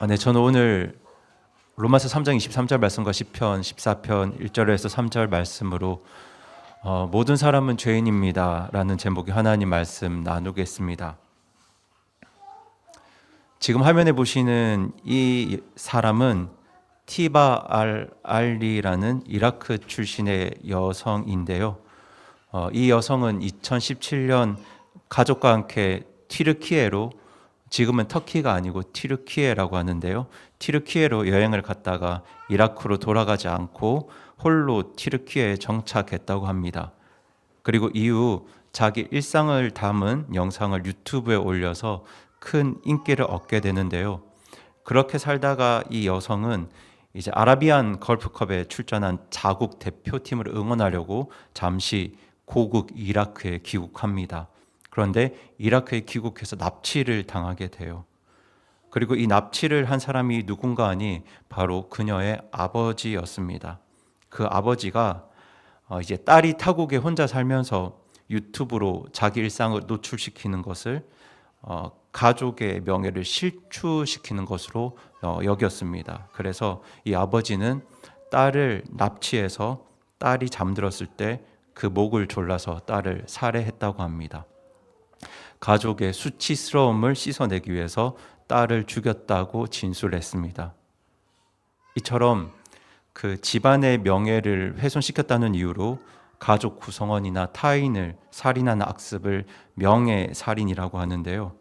네, 저는 오늘 로마서 3장 23절 말씀과 시편 14편 1절에서 3절 말씀으로 모든 사람은 죄인입니다 라는 제목의 하나님 말씀 나누겠습니다. 지금 화면에 보시는 이 사람은 티바 알리라는 이라크 출신의 여성인데요. 이 여성은 2017년 가족과 함께 튀르키예로, 지금은 터키가 아니고 튀르키예라고 하는데요. 튀르키예로 여행을 갔다가 이라크로 돌아가지 않고 홀로 튀르키예에 정착했다고 합니다. 그리고 이후 자기 일상을 담은 영상을 유튜브에 올려서 큰 인기를 얻게 되는데요. 그렇게 살다가 이 여성은 이제 아라비안 걸프컵에 출전한 자국 대표팀을 응원하려고 잠시 고국 이라크에 귀국합니다. 그런데 이라크에 귀국해서 납치를 당하게 돼요. 그리고 이 납치를 한 사람이 누군가 하니 바로 그녀의 아버지였습니다. 그 아버지가 이제 딸이 타국에 혼자 살면서 유튜브로 자기 일상을 노출시키는 것을 가족의 명예를 실추시키는 것으로 여겼습니다. 그래서 이 아버지는 딸을 납치해서 딸이 잠들었을 때 그 목을 졸라서 딸을 살해했다고 합니다. 가족의 수치스러움을 씻어내기 위해서 딸을 죽였다고 진술했습니다. 이처럼 그 집안의 명예를 훼손시켰다는 이유로 가족 구성원이나 타인을 살인하는 악습을 명예살인이라고 하는데요.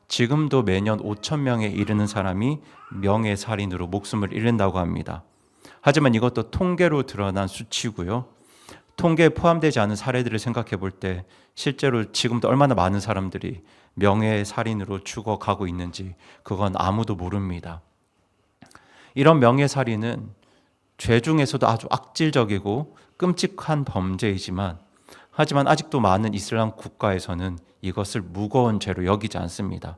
지금도 매년 5,000명에 이르는 사람이 명예살인으로 목숨을 잃는다고 합니다. 하지만 이것도 통계로 드러난 수치고요. 통계에 포함되지 않은 사례들을 생각해 볼 때 실제로 지금도 얼마나 많은 사람들이 명예살인으로 죽어가고 있는지 그건 아무도 모릅니다. 이런 명예살인은 죄 중에서도 아주 악질적이고 끔찍한 범죄이지만 하지만 아직도 많은 이슬람 국가에서는 이것을 무거운 죄로 여기지 않습니다.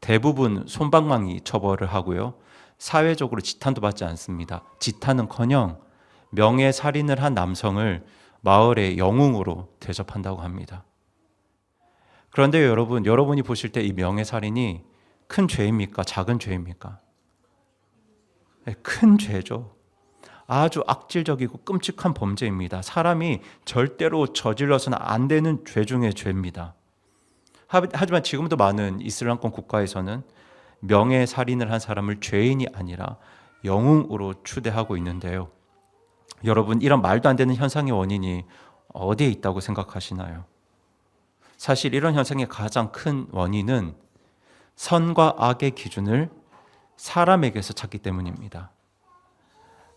대부분 솜방망이 처벌을 하고요. 사회적으로 지탄도 받지 않습니다. 지탄은커녕 명예살인을 한 남성을 마을의 영웅으로 대접한다고 합니다. 그런데 여러분이 보실 때 이 명예살인이 큰 죄입니까? 작은 죄입니까? 네, 큰 죄죠. 아주 악질적이고 끔찍한 범죄입니다. 사람이 절대로 저질러서는 안 되는 죄 중의 죄입니다. 하지만 지금도 많은 이슬람권 국가에서는 명예살인을 한 사람을 죄인이 아니라 영웅으로 추대하고 있는데요. 여러분, 이런 말도 안 되는 현상의 원인이 어디에 있다고 생각하시나요? 사실 이런 현상의 가장 큰 원인은 선과 악의 기준을 사람에게서 찾기 때문입니다.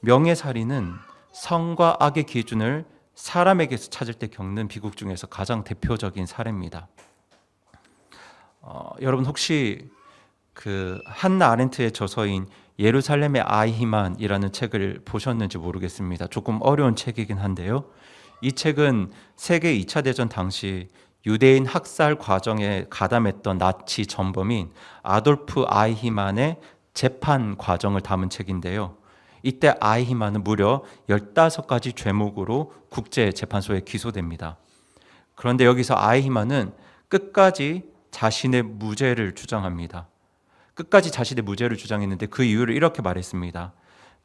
명예살인은 선과 악의 기준을 사람에게서 찾을 때 겪는 비극 중에서 가장 대표적인 사례입니다. 여러분 혹시 그 한나 아렌트의 저서인 예루살렘의 아이히만이라는 책을 보셨는지 모르겠습니다. 조금 어려운 책이긴 한데요. 이 책은 세계 2차 대전 당시 유대인 학살 과정에 가담했던 나치 전범인 아돌프 아이히만의 재판 과정을 담은 책인데요. 이때 아이히만은 무려 15가지 죄목으로 국제재판소에 기소됩니다. 그런데 여기서 아이히만은 끝까지 자신의 무죄를 주장합니다. 끝까지 자신의 무죄를 주장했는데 그 이유를 이렇게 말했습니다.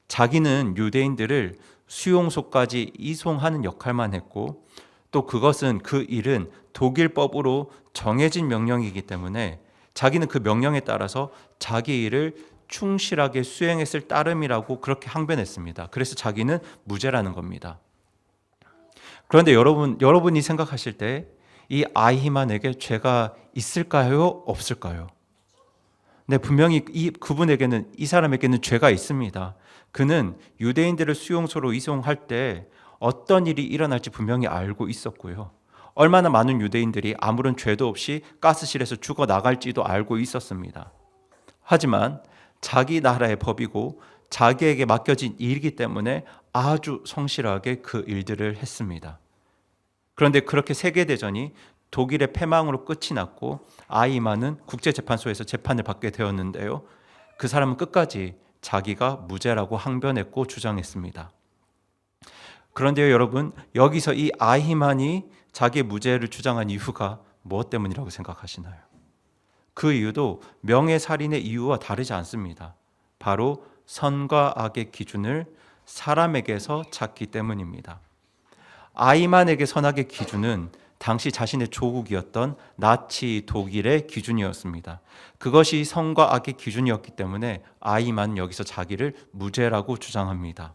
자기는 유대인들을 수용소까지 이송하는 역할만 했고 또 그것은 그 일은 독일법으로 정해진 명령이기 때문에 자기는 그 명령에 따라서 자기 일을 충실하게 수행했을 따름이라고 그렇게 항변했습니다. 그래서 자기는 무죄라는 겁니다. 그런데 여러분이 생각하실 때 이 아이히만에게 죄가 있을까요? 없을까요? 네, 분명히 이 사람에게는 죄가 있습니다. 그는 유대인들을 수용소로 이송할 때 어떤 일이 일어날지 분명히 알고 있었고요. 얼마나 많은 유대인들이 아무런 죄도 없이 가스실에서 죽어 나갈지도 알고 있었습니다. 하지만 자기 나라의 법이고 자기에게 맡겨진 일이기 때문에 아주 성실하게 그 일들을 했습니다. 그런데 그렇게 세계대전이 독일의 패망으로 끝이 났고 아이히만은 국제재판소에서 재판을 받게 되었는데요. 그 사람은 끝까지 자기가 무죄라고 항변했고 주장했습니다. 그런데요, 여러분, 여기서 이 아이히만이 자기의 무죄를 주장한 이유가 무엇 때문이라고 생각하시나요? 그 이유도 명예살인의 이유와 다르지 않습니다. 바로 선과 악의 기준을 사람에게서 찾기 때문입니다. 아이만에게 선악의 기준은 당시 자신의 조국이었던 나치 독일의 기준이었습니다. 그것이 선과 악의 기준이었기 때문에 아이만 여기서 자기를 무죄라고 주장합니다.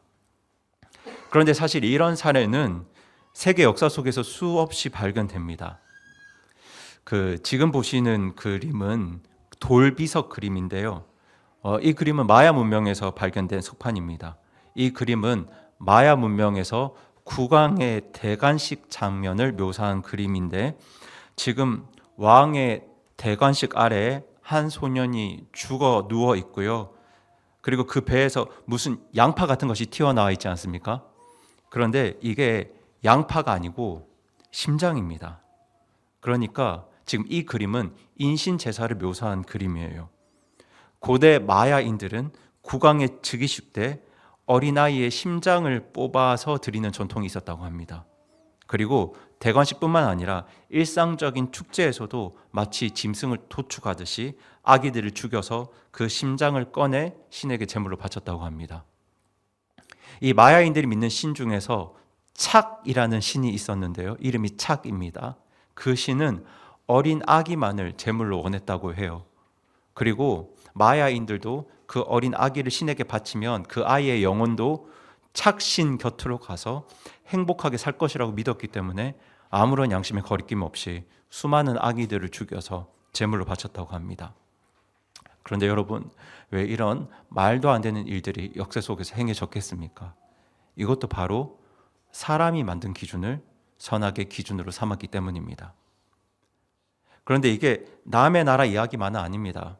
그런데 사실 이런 사례는 세계 역사 속에서 수없이 발견됩니다. 지금 보시는 그림은 돌비석 그림인데요. 이 그림은 마야 문명에서 발견된 석판입니다. 이 그림은 마야 문명에서 국왕의 대관식 장면을 묘사한 그림인데, 지금 왕의 대관식 아래에 한 소년이 죽어 누워 있고요. 그리고 그 배에서 무슨 양파 같은 것이 튀어나와 있지 않습니까? 그런데 이게 양파가 아니고 심장입니다. 그러니까 지금 이 그림은 인신 제사를 묘사한 그림이에요. 고대 마야인들은 국왕의 즉위식 때 어린아이의 심장을 뽑아서 드리는 전통이 있었다고 합니다. 그리고 대관식뿐만 아니라 일상적인 축제에서도 마치 짐승을 도축하듯이 아기들을 죽여서 그 심장을 꺼내 신에게 제물로 바쳤다고 합니다. 이 마야인들이 믿는 신 중에서 착이라는 신이 있었는데요. 이름이 착입니다. 그 신은 어린 아기만을 제물로 원했다고 해요. 그리고 마야인들도 그 어린 아기를 신에게 바치면 그 아이의 영혼도 착신 곁으로 가서 행복하게 살 것이라고 믿었기 때문에 아무런 양심의 거리낌 없이 수많은 아기들을 죽여서 제물로 바쳤다고 합니다. 그런데 여러분, 왜 이런 말도 안 되는 일들이 역사 속에서 행해졌겠습니까? 이것도 바로 사람이 만든 기준을 선악의 기준으로 삼았기 때문입니다. 그런데 이게 남의 나라 이야기만은 아닙니다.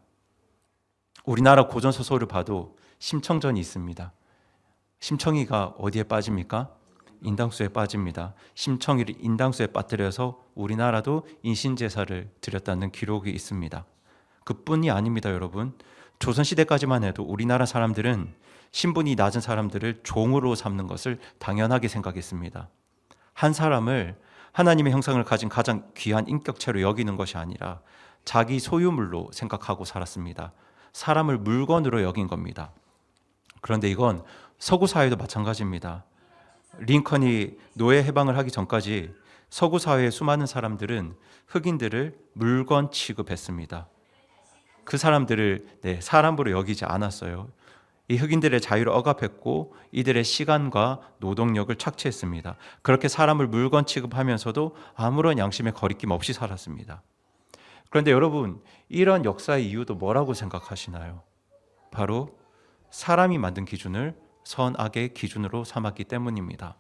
우리나라 고전소설을 봐도 심청전이 있습니다. 심청이가 어디에 빠집니까? 인당수에 빠집니다. 심청이를 인당수에 빠뜨려서 우리나라도 인신제사를 드렸다는 기록이 있습니다. 그뿐이 아닙니다, 여러분. 조선시대까지만 해도 우리나라 사람들은 신분이 낮은 사람들을 종으로 삼는 것을 당연하게 생각했습니다. 한 사람을 하나님의 형상을 가진 가장 귀한 인격체로 여기는 것이 아니라 자기 소유물로 생각하고 살았습니다. 사람을 물건으로 여긴 겁니다. 그런데 이건 서구 사회도 마찬가지입니다. 링컨이 노예 해방을 하기 전까지 서구 사회의 수많은 사람들은 흑인들을 물건 취급했습니다. 그 사람들을 사람으로 여기지 않았어요. 이 흑인들의 자유를 억압했고 이들의 시간과 노동력을 착취했습니다. 그렇게 사람을 물건 취급하면서도 아무런 양심의 거리낌 없이 살았습니다. 그런데 여러분, 이런 역사의 이유도 뭐라고 생각하시나요? 바로 사람이 만든 기준을 선악의 기준으로 삼았기 때문입니다.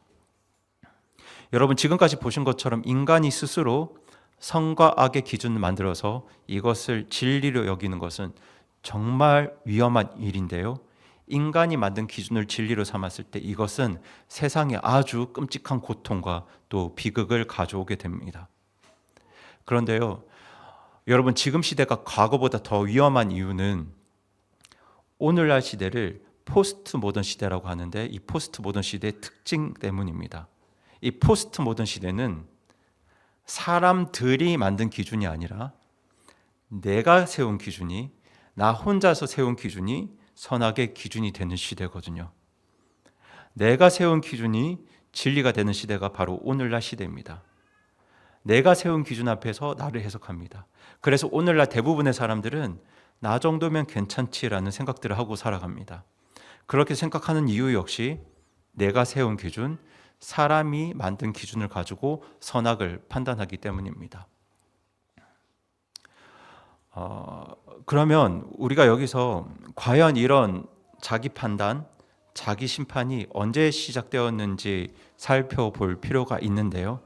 여러분, 지금까지 보신 것처럼 인간이 스스로 선과 악의 기준을 만들어서 이것을 진리로 여기는 것은 정말 위험한 일인데요. 인간이 만든 기준을 진리로 삼았을 때 이것은 세상에 아주 끔찍한 고통과 또 비극을 가져오게 됩니다. 그런데요, 여러분, 지금 시대가 과거보다 더 위험한 이유는 오늘날 시대를 포스트 모던 시대라고 하는데, 이 포스트 모던 시대의 특징 때문입니다. 이 포스트 모던 시대는 사람들이 만든 기준이 아니라 내가 세운 기준이, 나 혼자서 세운 기준이 선악의 기준이 되는 시대거든요. 내가 세운 기준이 진리가 되는 시대가 바로 오늘날 시대입니다. 내가 세운 기준 앞에서 나를 해석합니다. 그래서 오늘날 대부분의 사람들은 나 정도면 괜찮지라는 생각들을 하고 살아갑니다. 그렇게 생각하는 이유 역시 내가 세운 기준, 사람이 만든 기준을 가지고 선악을 판단하기 때문입니다. 그러면 우리가 여기서 과연 이런 자기 판단, 자기 심판이 언제 시작되었는지 살펴볼 필요가 있는데요.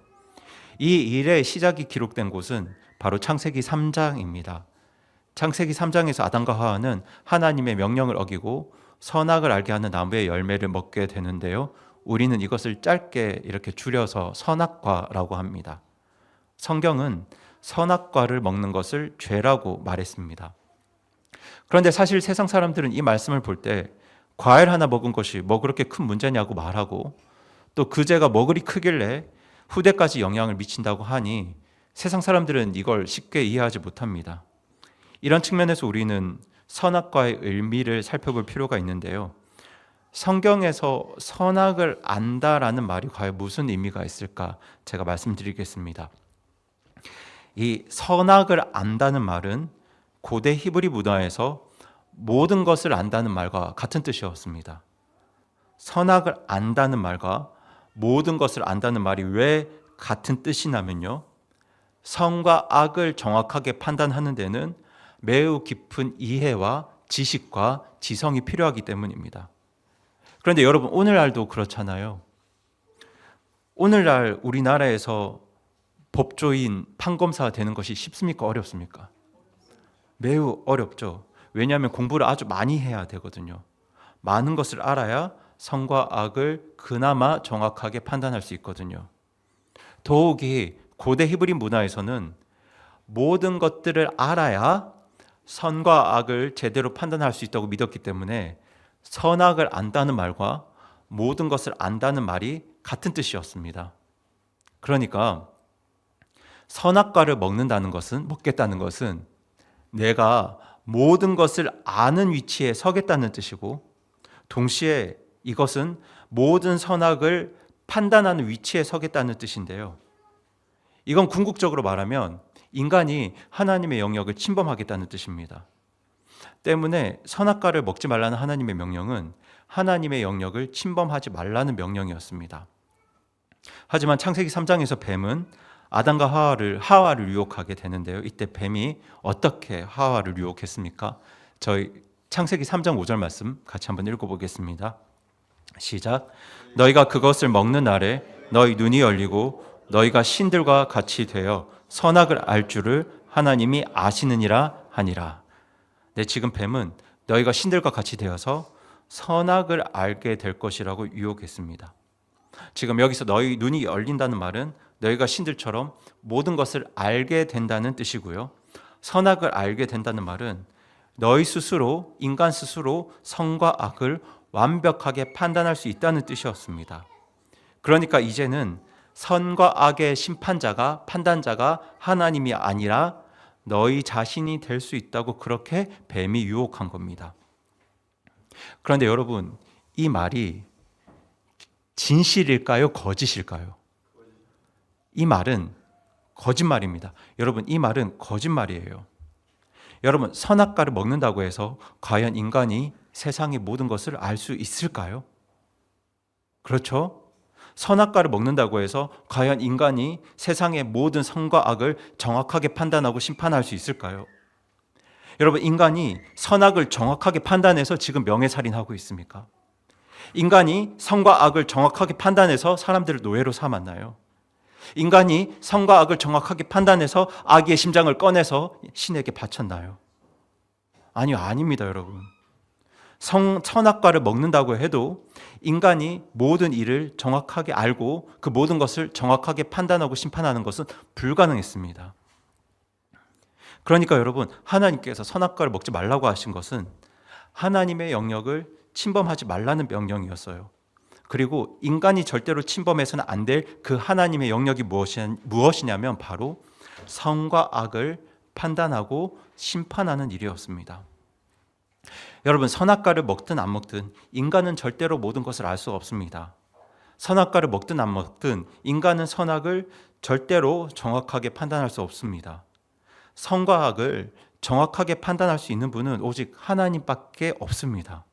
이 일의 시작이 기록된 곳은 바로 창세기 3장입니다. 창세기 3장에서 아담과 하와는 하나님의 명령을 어기고 선악을 알게 하는 나무의 열매를 먹게 되는데요. 우리는 이것을 짧게 이렇게 줄여서 선악과라고 합니다. 성경은 선악과를 먹는 것을 죄라고 말했습니다. 그런데 사실 세상 사람들은 이 말씀을 볼 때 과일 하나 먹은 것이 뭐 그렇게 큰 문제냐고 말하고, 또 그 죄가 뭐 그리 크길래 후대까지 영향을 미친다고 하니 세상 사람들은 이걸 쉽게 이해하지 못합니다. 이런 측면에서 우리는 선악과의 의미를 살펴볼 필요가 있는데요. 성경에서 선악을 안다라는 말이 과연 무슨 의미가 있을까? 제가 말씀드리겠습니다. 이 선악을 안다는 말은 고대 히브리 문화에서 모든 것을 안다는 말과 같은 뜻이었습니다. 선악을 안다는 말과 모든 것을 안다는 말이 왜 같은 뜻이냐면요. 선과 악을 정확하게 판단하는 데는 매우 깊은 이해와 지식과 지성이 필요하기 때문입니다. 그런데 여러분, 오늘날도 그렇잖아요. 오늘날 우리나라에서 법조인, 판검사 되는 것이 쉽습니까? 어렵습니까? 매우 어렵죠. 왜냐하면 공부를 아주 많이 해야 되거든요. 많은 것을 알아야 선과 악을 그나마 정확하게 판단할 수 있거든요. 더욱이 고대 히브리 문화에서는 모든 것들을 알아야 선과 악을 제대로 판단할 수 있다고 믿었기 때문에 선악을 안다는 말과 모든 것을 안다는 말이 같은 뜻이었습니다. 그러니까 선악과를 먹겠다는 것은 내가 모든 것을 아는 위치에 서겠다는 뜻이고, 동시에 이것은 모든 선악을 판단하는 위치에 서겠다는 뜻인데요. 이건 궁극적으로 말하면 인간이 하나님의 영역을 침범하겠다는 뜻입니다. 때문에 선악과를 먹지 말라는 하나님의 명령은 하나님의 영역을 침범하지 말라는 명령이었습니다. 하지만 창세기 3장에서 뱀은 아담과 하와를 유혹하게 되는데요. 이때 뱀이 어떻게 하와를 유혹했습니까? 저희 창세기 3장 5절 말씀 같이 한번 읽어보겠습니다. 시작. 너희가 그것을 먹는 날에 너희 눈이 열리고 너희가 신들과 같이 되어 선악을 알 줄을 하나님이 아시느니라 하니라. 네, 지금 뱀은 너희가 신들과 같이 되어서 선악을 알게 될 것이라고 유혹했습니다. 지금 여기서 너희 눈이 열린다는 말은 너희가 신들처럼 모든 것을 알게 된다는 뜻이고요. 선악을 알게 된다는 말은 너희 스스로, 인간 스스로 선과 악을 완벽하게 판단할 수 있다는 뜻이었습니다. 그러니까 이제는 선과 악의 심판자가, 판단자가 하나님이 아니라 너희 자신이 될 수 있다고 그렇게 뱀이 유혹한 겁니다. 그런데 여러분, 이 말이 진실일까요? 거짓일까요? 이 말은 거짓말입니다. 여러분, 이 말은 거짓말이에요. 여러분, 선악과를 먹는다고 해서 과연 인간이 세상의 모든 것을 알 수 있을까요? 그렇죠? 선악과를 먹는다고 해서 과연 인간이 세상의 모든 선과 악을 정확하게 판단하고 심판할 수 있을까요? 여러분, 인간이 선악을 정확하게 판단해서 지금 명예살인하고 있습니까? 인간이 선과 악을 정확하게 판단해서 사람들을 노예로 삼았나요? 인간이 선과 악을 정확하게 판단해서 아기의 심장을 꺼내서 신에게 바쳤나요? 아니요, 아닙니다, 여러분. 선악과를 먹는다고 해도 인간이 모든 일을 정확하게 알고 그 모든 것을 정확하게 판단하고 심판하는 것은 불가능했습니다. 그러니까 여러분, 하나님께서 선악과를 먹지 말라고 하신 것은 하나님의 영역을 침범하지 말라는 명령이었어요. 그리고 인간이 절대로 침범해서는 안 될 그 하나님의 영역이 무엇이냐면 바로 선과 악을 판단하고 심판하는 일이었습니다. 여러분, 선악과를 먹든 안 먹든 인간은 절대로 모든 것을 알 수 없습니다. 선악과를 먹든 안 먹든 인간은 선악을 절대로 정확하게 판단할 수 없습니다. 선과 악을 정확하게 판단할 수 있는 분은 오직 하나님밖에 없습니다.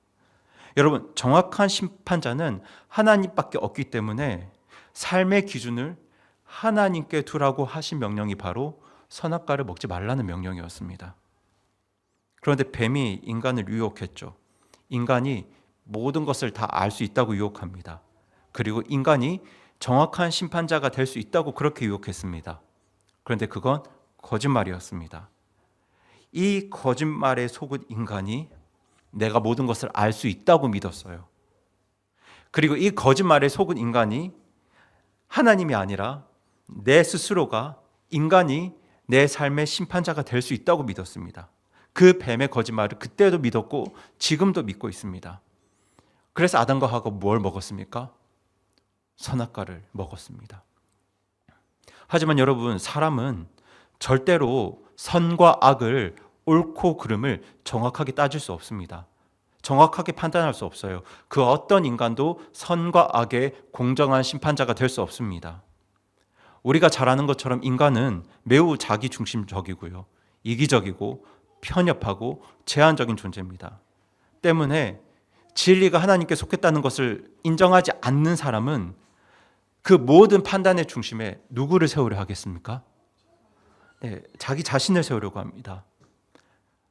여러분, 정확한 심판자는 하나님밖에 없기 때문에 삶의 기준을 하나님께 두라고 하신 명령이 바로 선악과를 먹지 말라는 명령이었습니다. 그런데 뱀이 인간을 유혹했죠. 인간이 모든 것을 다 알 수 있다고 유혹합니다. 그리고 인간이 정확한 심판자가 될 수 있다고 그렇게 유혹했습니다. 그런데 그건 거짓말이었습니다. 이 거짓말에 속은 인간이 내가 모든 것을 알 수 있다고 믿었어요. 그리고 이 거짓말에 속은 인간이 하나님이 아니라 내 스스로가, 인간이 내 삶의 심판자가 될 수 있다고 믿었습니다. 그 뱀의 거짓말을 그때도 믿었고 지금도 믿고 있습니다. 그래서 아담과 하와가 뭘 먹었습니까? 선악과를 먹었습니다. 하지만 여러분, 사람은 절대로 선과 악을 옳고 그름을 정확하게 따질 수 없습니다. 정확하게 판단할 수 없어요. 그 어떤 인간도 선과 악의 공정한 심판자가 될 수 없습니다. 우리가 잘 아는 것처럼 인간은 매우 자기중심적이고요. 이기적이고 편협하고 제한적인 존재입니다. 때문에 진리가 하나님께 속했다는 것을 인정하지 않는 사람은 그 모든 판단의 중심에 누구를 세우려 하겠습니까? 네, 자기 자신을 세우려고 합니다.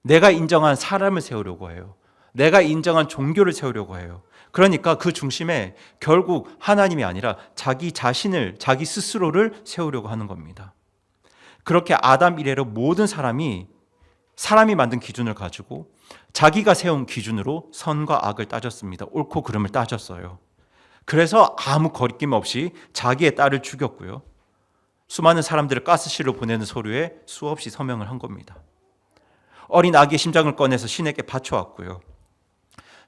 내가 인정한 사람을 세우려고 해요. 내가 인정한 종교를 세우려고 해요. 그러니까 그 중심에 결국 하나님이 아니라 자기 자신을, 자기 스스로를 세우려고 하는 겁니다. 그렇게 아담 이래로 모든 사람이 만든 기준을 가지고 자기가 세운 기준으로 선과 악을 따졌습니다. 옳고 그름을 따졌어요. 그래서 아무 거리낌 없이 자기의 딸을 죽였고요. 수많은 사람들을 가스실로 보내는 소류에 수없이 서명을 한 겁니다. 어린 아기의 심장을 꺼내서 신에게 바쳐왔고요.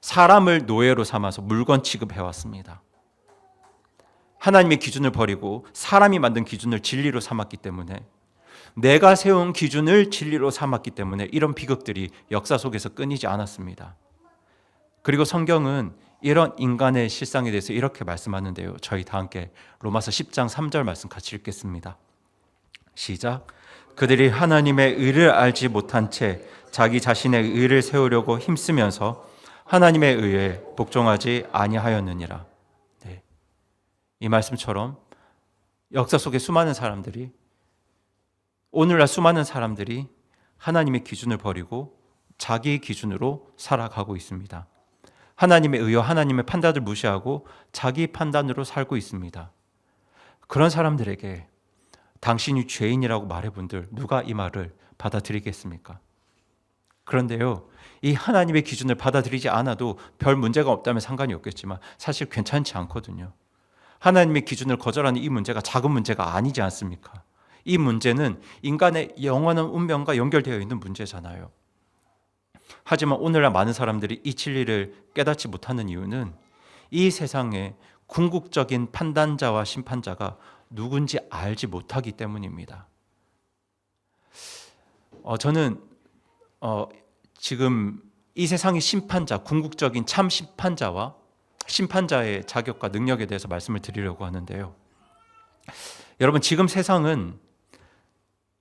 사람을 노예로 삼아서 물건 취급해왔습니다. 하나님의 기준을 버리고 사람이 만든 기준을 진리로 삼았기 때문에, 내가 세운 기준을 진리로 삼았기 때문에 이런 비극들이 역사 속에서 끊이지 않았습니다. 그리고 성경은 이런 인간의 실상에 대해서 이렇게 말씀하는데요. 저희 다 함께 로마서 10장 3절 말씀 같이 읽겠습니다. 시작. 그들이 하나님의 의를 알지 못한 채 자기 자신의 의를 세우려고 힘쓰면서 하나님의 의에 복종하지 아니하였느니라. 네. 이 말씀처럼 역사 속에 오늘날 수많은 사람들이 하나님의 기준을 버리고 자기 기준으로 살아가고 있습니다. 하나님의 의와 하나님의 판단을 무시하고 자기 판단으로 살고 있습니다. 그런 사람들에게 당신이 죄인이라고 말해본들 누가 이 말을 받아들이겠습니까? 그런데요, 이 하나님의 기준을 받아들이지 않아도 별 문제가 없다면 상관이 없겠지만 사실 괜찮지 않거든요. 하나님의 기준을 거절하는 이 문제가 작은 문제가 아니지 않습니까? 이 문제는 인간의 영원한 운명과 연결되어 있는 문제잖아요. 하지만 오늘날 많은 사람들이 이 진리를 깨닫지 못하는 이유는 이 세상에 궁극적인 판단자와 심판자가 누군지 알지 못하기 때문입니다. 저는 지금 이 세상의 심판자, 궁극적인 참 심판자와 심판자의 자격과 능력에 대해서 말씀을 드리려고 하는데요. 여러분, 지금 세상은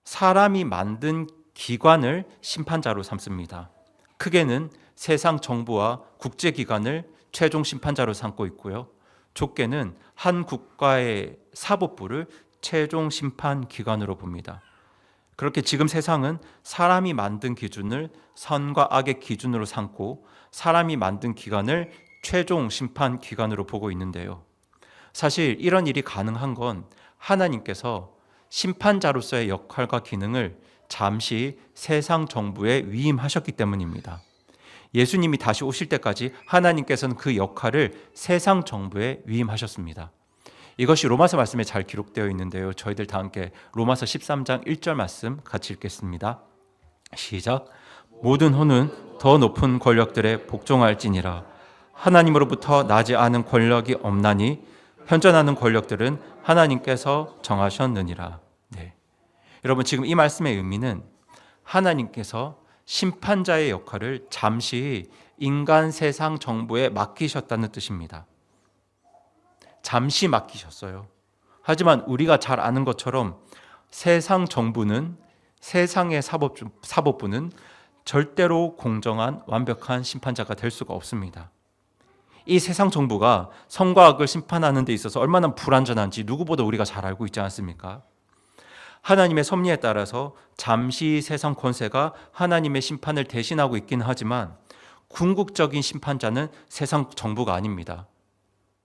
사람이 만든 기관을 심판자로 삼습니다. 크게는 세상 정부와 국제기관을 최종 심판자로 삼고 있고요. 좁게는 한 국가의 사법부를 최종 심판 기관으로 봅니다. 그렇게 지금 세상은 사람이 만든 기준을 선과 악의 기준으로 삼고 사람이 만든 기관을 최종 심판 기관으로 보고 있는데요. 사실 이런 일이 가능한 건 하나님께서 심판자로서의 역할과 기능을 잠시 세상 정부에 위임하셨기 때문입니다. 예수님이 다시 오실 때까지 하나님께서는 그 역할을 세상 정부에 위임하셨습니다. 이것이 로마서 말씀에 잘 기록되어 있는데요. 저희들 다 함께 로마서 13장 1절 말씀 같이 읽겠습니다. 시작. 모든 혼은 더 높은 권력들에 복종할지니라. 하나님으로부터 나지 않은 권력이 없나니 현존하는 권력들은 하나님께서 정하셨느니라. 네. 여러분, 지금 이 말씀의 의미는 하나님께서 심판자의 역할을 잠시 인간 세상 정부에 맡기셨다는 뜻입니다. 잠시 맡기셨어요. 하지만 우리가 잘 아는 것처럼 세상 정부는, 세상의 사법부는 절대로 공정한 완벽한 심판자가 될 수가 없습니다. 이 세상 정부가 선과 악을 심판하는 데 있어서 얼마나 불완전한지 누구보다 우리가 잘 알고 있지 않습니까? 하나님의 섭리에 따라서 잠시 세상 권세가 하나님의 심판을 대신하고 있긴 하지만 궁극적인 심판자는 세상 정부가 아닙니다.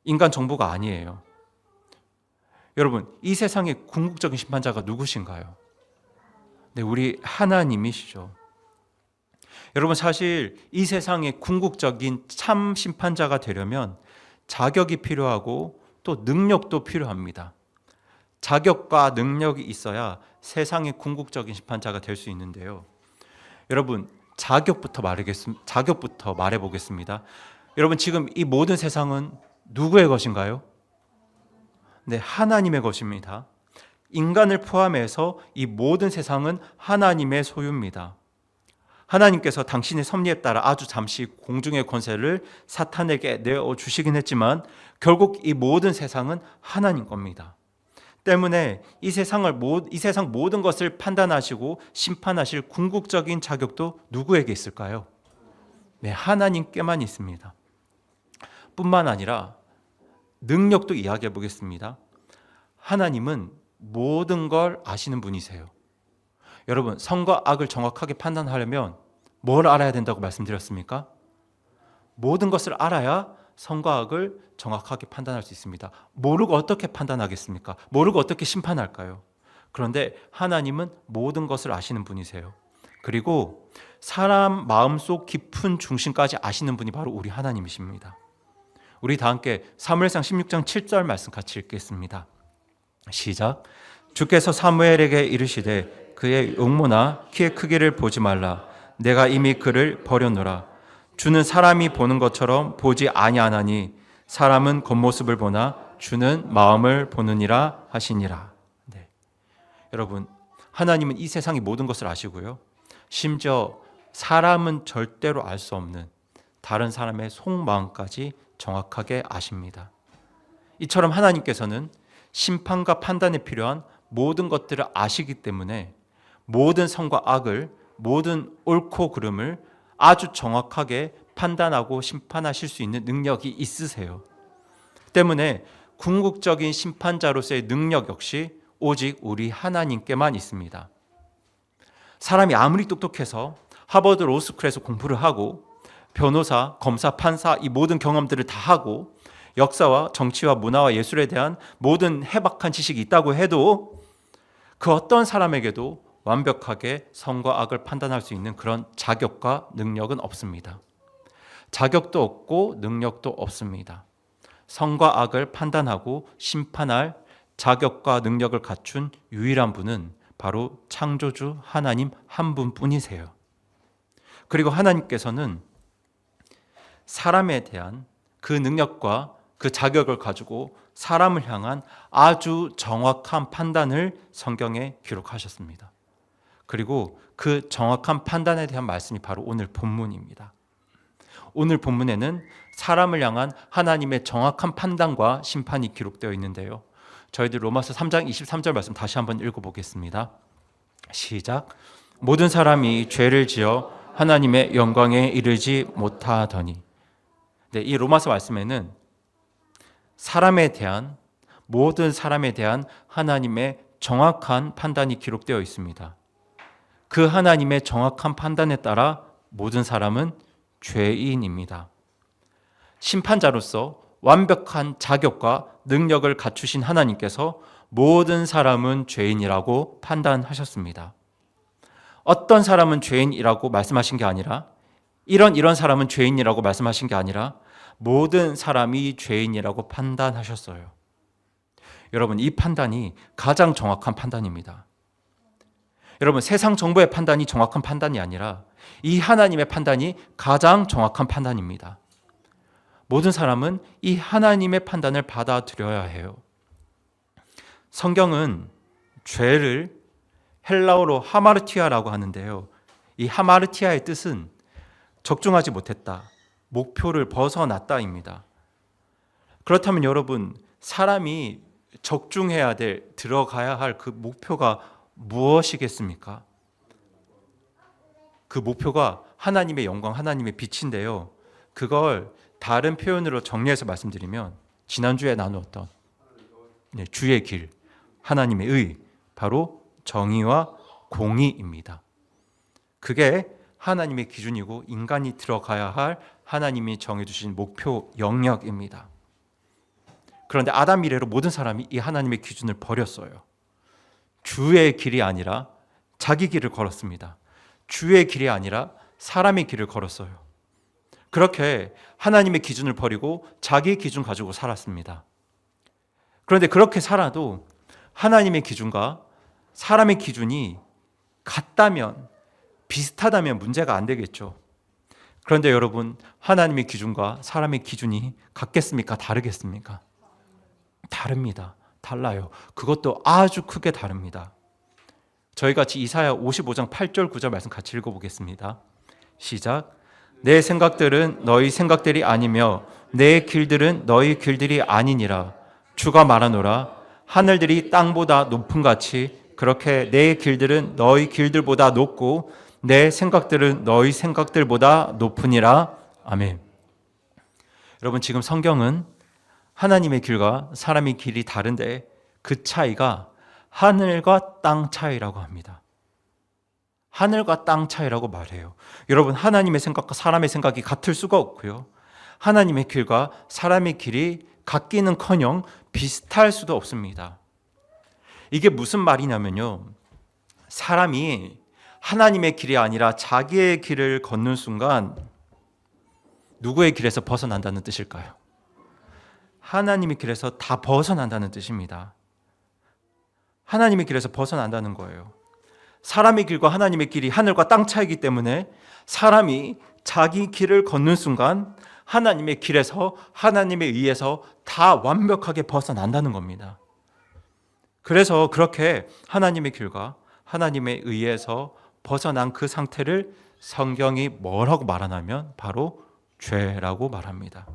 인간 정부가 아니에요. 여러분, 이 세상의 궁극적인 심판자가 누구신가요? 네, 우리 하나님이시죠. 여러분, 사실 이 세상의 궁극적인 참 심판자가 되려면 자격이 필요하고 또 능력도 필요합니다. 자격과 능력이 있어야 세상의 궁극적인 심판자가 될 수 있는데요. 여러분, 자격부터 말해보겠습니다. 여러분, 지금 이 모든 세상은 누구의 것인가요? 네, 하나님의 것입니다. 인간을 포함해서 이 모든 세상은 하나님의 소유입니다. 하나님께서 당신의 섭리에 따라 아주 잠시 공중의 권세를 사탄에게 내어주시긴 했지만 결국 이 모든 세상은 하나님 겁니다. 때문에 이 세상 모든 것을 판단하시고 심판하실 궁극적인 자격도 누구에게 있을까요? 네, 하나님께만 있습니다. 뿐만 아니라 능력도 이야기해 보겠습니다. 하나님은 모든 걸 아시는 분이세요. 여러분, 선과 악을 정확하게 판단하려면 뭘 알아야 된다고 말씀드렸습니까? 모든 것을 알아야 선과 악을 정확하게 판단할 수 있습니다. 모르고 어떻게 판단하겠습니까? 모르고 어떻게 심판할까요? 그런데 하나님은 모든 것을 아시는 분이세요. 그리고 사람 마음속 깊은 중심까지 아시는 분이 바로 우리 하나님이십니다. 우리 다 함께 사무엘상 16장 7절 말씀 같이 읽겠습니다. 시작. 주께서 사무엘에게 이르시되 그의 용모나 키의 크기를 보지 말라. 내가 이미 그를 버려놓으라. 주는 사람이 보는 것처럼 보지 아니하나니 사람은 겉모습을 보나 주는 마음을 보느니라 하시니라. 네. 여러분, 하나님은 이 세상의 모든 것을 아시고요. 심지어 사람은 절대로 알 수 없는 다른 사람의 속마음까지 정확하게 아십니다. 이처럼 하나님께서는 심판과 판단에 필요한 모든 것들을 아시기 때문에 모든 선과 악을, 모든 옳고 그름을 아주 정확하게 판단하고 심판하실 수 있는 능력이 있으세요. 때문에 궁극적인 심판자로서의 능력 역시 오직 우리 하나님께만 있습니다. 사람이 아무리 똑똑해서 하버드 로스쿨에서 공부를 하고 변호사, 검사, 판사 이 모든 경험들을 다 하고 역사와 정치와 문화와 예술에 대한 모든 해박한 지식이 있다고 해도 그 어떤 사람에게도 완벽하게 선과 악을 판단할 수 있는 그런 자격과 능력은 없습니다. 자격도 없고 능력도 없습니다. 선과 악을 판단하고 심판할 자격과 능력을 갖춘 유일한 분은 바로 창조주 하나님 한 분뿐이세요. 그리고 하나님께서는 사람에 대한 그 능력과 그 자격을 가지고 사람을 향한 아주 정확한 판단을 성경에 기록하셨습니다. 그리고 그 정확한 판단에 대한 말씀이 바로 오늘 본문입니다. 오늘 본문에는 사람을 향한 하나님의 정확한 판단과 심판이 기록되어 있는데요. 저희들 로마서 3장 23절 말씀 다시 한번 읽어보겠습니다. 시작. 모든 사람이 죄를 지어 하나님의 영광에 이르지 못하더니. 네, 이 로마서 말씀에는 모든 사람에 대한 하나님의 정확한 판단이 기록되어 있습니다. 그 하나님의 정확한 판단에 따라 모든 사람은 죄인입니다. 심판자로서 완벽한 자격과 능력을 갖추신 하나님께서 모든 사람은 죄인이라고 판단하셨습니다. 어떤 사람은 죄인이라고 말씀하신 게 아니라 이런 사람은 죄인이라고 말씀하신 게 아니라 모든 사람이 죄인이라고 판단하셨어요. 여러분, 이 판단이 가장 정확한 판단입니다. 여러분, 세상 정부의 판단이 정확한 판단이 아니라 이 하나님의 판단이 가장 정확한 판단입니다. 모든 사람은 이 하나님의 판단을 받아들여야 해요. 성경은 죄를 헬라어로 하마르티아라고 하는데요. 이 하마르티아의 뜻은 적중하지 못했다, 목표를 벗어났다입니다. 그렇다면 여러분, 사람이 적중해야 될, 들어가야 할 그 목표가 무엇이겠습니까? 그 목표가 하나님의 영광, 하나님의 빛인데요. 그걸 다른 표현으로 정리해서 말씀드리면 지난주에 나누었던 주의 길, 하나님의 의, 바로 정의와 공의입니다. 그게 하나님의 기준이고 인간이 들어가야 할 하나님이 정해주신 목표 영역입니다. 그런데 아담 이래로 모든 사람이 이 하나님의 기준을 버렸어요. 주의 길이 아니라 자기 길을 걸었습니다. 주의 길이 아니라 사람의 길을 걸었어요. 그렇게 하나님의 기준을 버리고 자기 기준 가지고 살았습니다. 그런데 그렇게 살아도 하나님의 기준과 사람의 기준이 같다면, 비슷하다면 문제가 안 되겠죠. 그런데 여러분, 하나님의 기준과 사람의 기준이 같겠습니까? 다르겠습니까? 다릅니다. 달라요. 그것도 아주 크게 다릅니다. 저희 같이 이사야 55장 8절 9절 말씀 같이 읽어보겠습니다. 시작. 내 생각들은 너희 생각들이 아니며 내 길들은 너희 길들이 아니니라. 주가 말하노라. 하늘들이 땅보다 높음 같이 그렇게 내 길들은 너희 길들보다 높고 내 생각들은 너희 생각들보다 높으니라. 아멘. 여러분, 지금 성경은 하나님의 길과 사람의 길이 다른데 그 차이가 하늘과 땅 차이라고 합니다. 하늘과 땅 차이라고 말해요. 여러분, 하나님의 생각과 사람의 생각이 같을 수가 없고요. 하나님의 길과 사람의 길이 같기는커녕 비슷할 수도 없습니다. 이게 무슨 말이냐면요. 사람이 하나님의 길이 아니라 자기의 길을 걷는 순간 누구의 길에서 벗어난다는 뜻일까요? 하나님의 길에서 다 벗어난다는 뜻입니다. 하나님의 길에서 벗어난다는 거예요. 사람의 길과 하나님의 길이 하늘과 땅 차이기 때문에 사람이 자기 길을 걷는 순간 하나님의 길에서 하나님에 의해서 다 완벽하게 벗어난다는 겁니다. 그래서 그렇게 하나님의 길과 하나님에 의해서 벗어난 그 상태를 성경이 뭐라고 말하냐면 바로 죄라고 말합니다.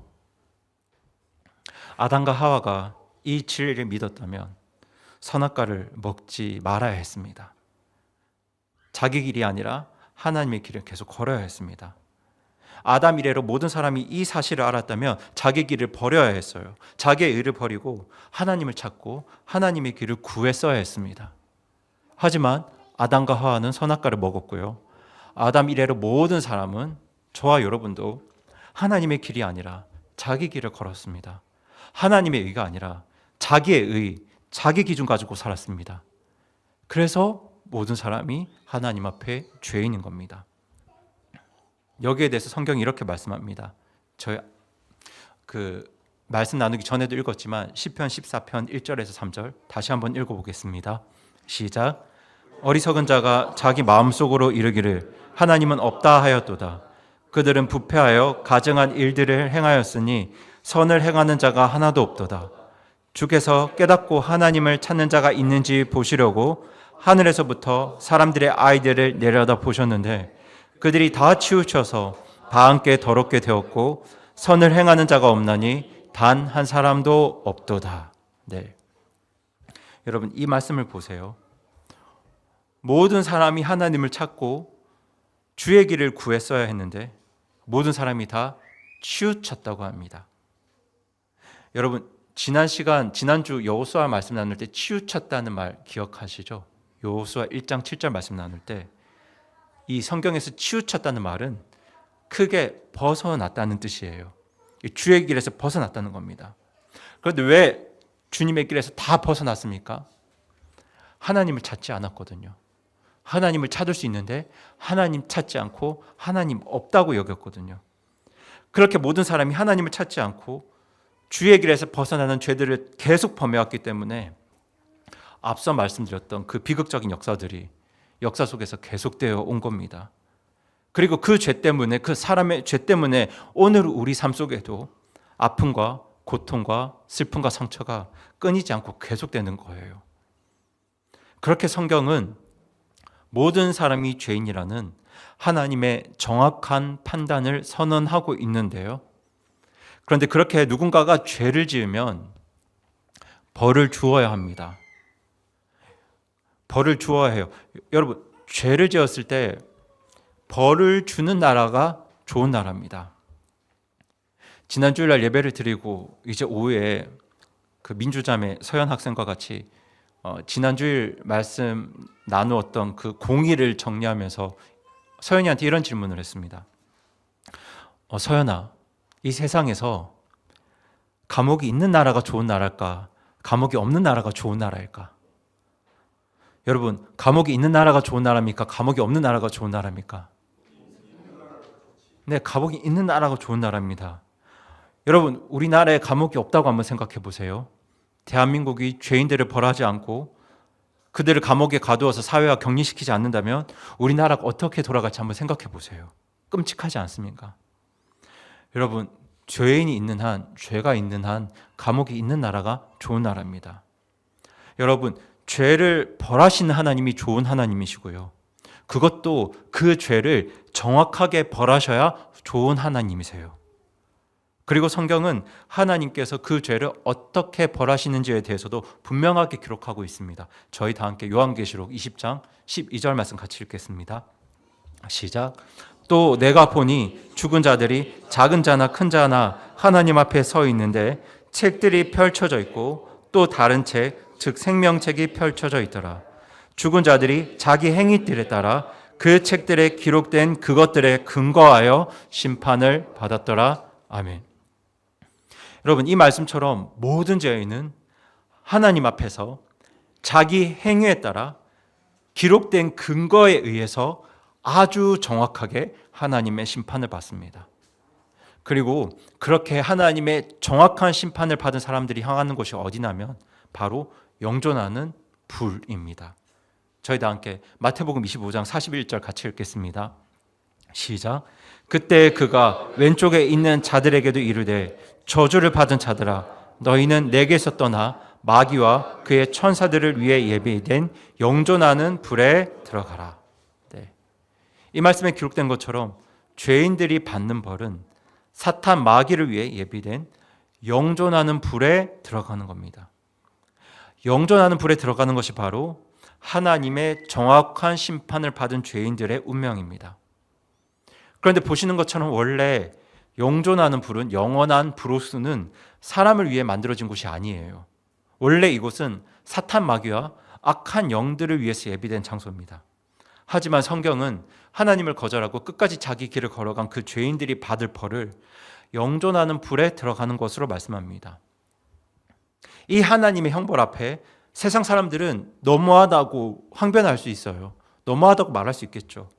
아담과 하와가 이 진리를 믿었다면 선악과를 먹지 말아야 했습니다. 자기 길이 아니라 하나님의 길을 계속 걸어야 했습니다. 아담 이래로 모든 사람이 이 사실을 알았다면 자기 길을 버려야 했어요. 자기의 의를 버리고 하나님을 찾고 하나님의 길을 구했어야 했습니다. 하지만 아담과 하와는 선악과를 먹었고요. 아담 이래로 모든 사람은, 저와 여러분도 하나님의 길이 아니라 자기 길을 걸었습니다. 하나님의 의가 아니라 자기의 의, 자기 기준 가지고 살았습니다. 그래서 모든 사람이 하나님 앞에 죄인인 겁니다. 여기에 대해서 성경이 이렇게 말씀합니다. 저희 말씀 나누기 전에도 읽었지만 시편 14편 1절에서 3절 다시 한번 읽어보겠습니다. 시작. 어리석은 자가 자기 마음속으로 이르기를 하나님은 없다 하였도다. 그들은 부패하여 가증한 일들을 행하였으니 선을 행하는 자가 하나도 없도다. 주께서 깨닫고 하나님을 찾는 자가 있는지 보시려고 하늘에서부터 사람들의 아이들을 내려다 보셨는데 그들이 다 치우쳐서 다 함께 더럽게 되었고 선을 행하는 자가 없나니 단 한 사람도 없도다. 네. 여러분, 이 말씀을 보세요. 모든 사람이 하나님을 찾고 주의 길을 구했어야 했는데 모든 사람이 다 치우쳤다고 합니다. 여러분, 지난주 여호수아 말씀 나눌 때 치우쳤다는 말 기억하시죠? 여호수아 1장 7절 말씀 나눌 때 이 성경에서 치우쳤다는 말은 크게 벗어났다는 뜻이에요. 주의 길에서 벗어났다는 겁니다. 그런데 왜 주님의 길에서 다 벗어났습니까? 하나님을 찾지 않았거든요. 하나님을 찾을 수 있는데 하나님 찾지 않고 하나님 없다고 여겼거든요. 그렇게 모든 사람이 하나님을 찾지 않고 주의 길에서 벗어나는 죄들을 계속 범해왔기 때문에 앞서 말씀드렸던 그 비극적인 역사들이 역사 속에서 계속되어 온 겁니다. 그리고 그 죄 때문에, 그 사람의 죄 때문에 오늘 우리 삶 속에도 아픔과 고통과 슬픔과 상처가 끊이지 않고 계속되는 거예요. 그렇게 성경은 모든 사람이 죄인이라는 하나님의 정확한 판단을 선언하고 있는데요. 그런데 그렇게 누군가가 죄를 지으면 벌을 주어야 합니다. 벌을 주어야 해요. 여러분, 죄를 지었을 때 벌을 주는 나라가 좋은 나라입니다. 지난 주일날 예배를 드리고 이제 오후에 그 민주자매 서연 학생과 같이 지난 주일 말씀 나누었던 그 공의를 정리하면서 서연이한테 이런 질문을 했습니다. 서연아, 이 세상에서 감옥이 있는 나라가 좋은 나라일까? 감옥이 없는 나라가 좋은 나라일까? 여러분, 감옥이 있는 나라가 좋은 나라입니까? 감옥이 없는 나라가 좋은 나라입니까? 네, 감옥이 있는 나라가 좋은 나라입니다. 여러분, 우리나라에 감옥이 없다고 한번 생각해 보세요. 대한민국이 죄인들을 벌하지 않고 그들을 감옥에 가두어서 사회와 격리시키지 않는다면 우리나라가 어떻게 돌아갈지 한번 생각해 보세요. 끔찍하지 않습니까? 여러분, 죄인이 있는 한, 죄가 있는 한 감옥이 있는 나라가 좋은 나라입니다. 여러분, 죄를 벌하시는 하나님이 좋은 하나님이시고요. 그것도 그 죄를 정확하게 벌하셔야 좋은 하나님이세요. 그리고 성경은 하나님께서 그 죄를 어떻게 벌하시는지에 대해서도 분명하게 기록하고 있습니다. 저희 다 함께 요한계시록 20장 12절 말씀 같이 읽겠습니다. 시작. 또 내가 보니 죽은 자들이 작은 자나 큰 자나 하나님 앞에 서 있는데 책들이 펼쳐져 있고 또 다른 책, 즉 생명책이 펼쳐져 있더라. 죽은 자들이 자기 행위들에 따라 그 책들에 기록된 그것들에 근거하여 심판을 받았더라. 아멘. 여러분, 이 말씀처럼 모든 죄인은 하나님 앞에서 자기 행위에 따라 기록된 근거에 의해서 아주 정확하게 하나님의 심판을 받습니다. 그리고 그렇게 하나님의 정확한 심판을 받은 사람들이 향하는 곳이 어디냐면 바로 영존하는 불입니다. 저희 다 함께 마태복음 25장 41절 같이 읽겠습니다. 시작. 그때 그가 왼쪽에 있는 자들에게도 이르되 저주를 받은 자들아 너희는 내게서 떠나 마귀와 그의 천사들을 위해 예비된 영존하는 불에 들어가라. 네. 이 말씀에 기록된 것처럼 죄인들이 받는 벌은 사탄 마귀를 위해 예비된 영존하는 불에 들어가는 겁니다. 영존하는 불에 들어가는 것이 바로 하나님의 정확한 심판을 받은 죄인들의 운명입니다. 그런데 보시는 것처럼 원래 영존하는 불은 영원한 브로스는 사람을 위해 만들어진 곳이 아니에요. 원래 이곳은 사탄 마귀와 악한 영들을 위해서 예비된 장소입니다. 하지만 성경은 하나님을 거절하고 끝까지 자기 길을 걸어간 그 죄인들이 받을 벌을 영존하는 불에 들어가는 것으로 말씀합니다. 이 하나님의 형벌 앞에 세상 사람들은 너무하다고 항변할 수 있어요. 너무하다고 말할 수 있겠죠.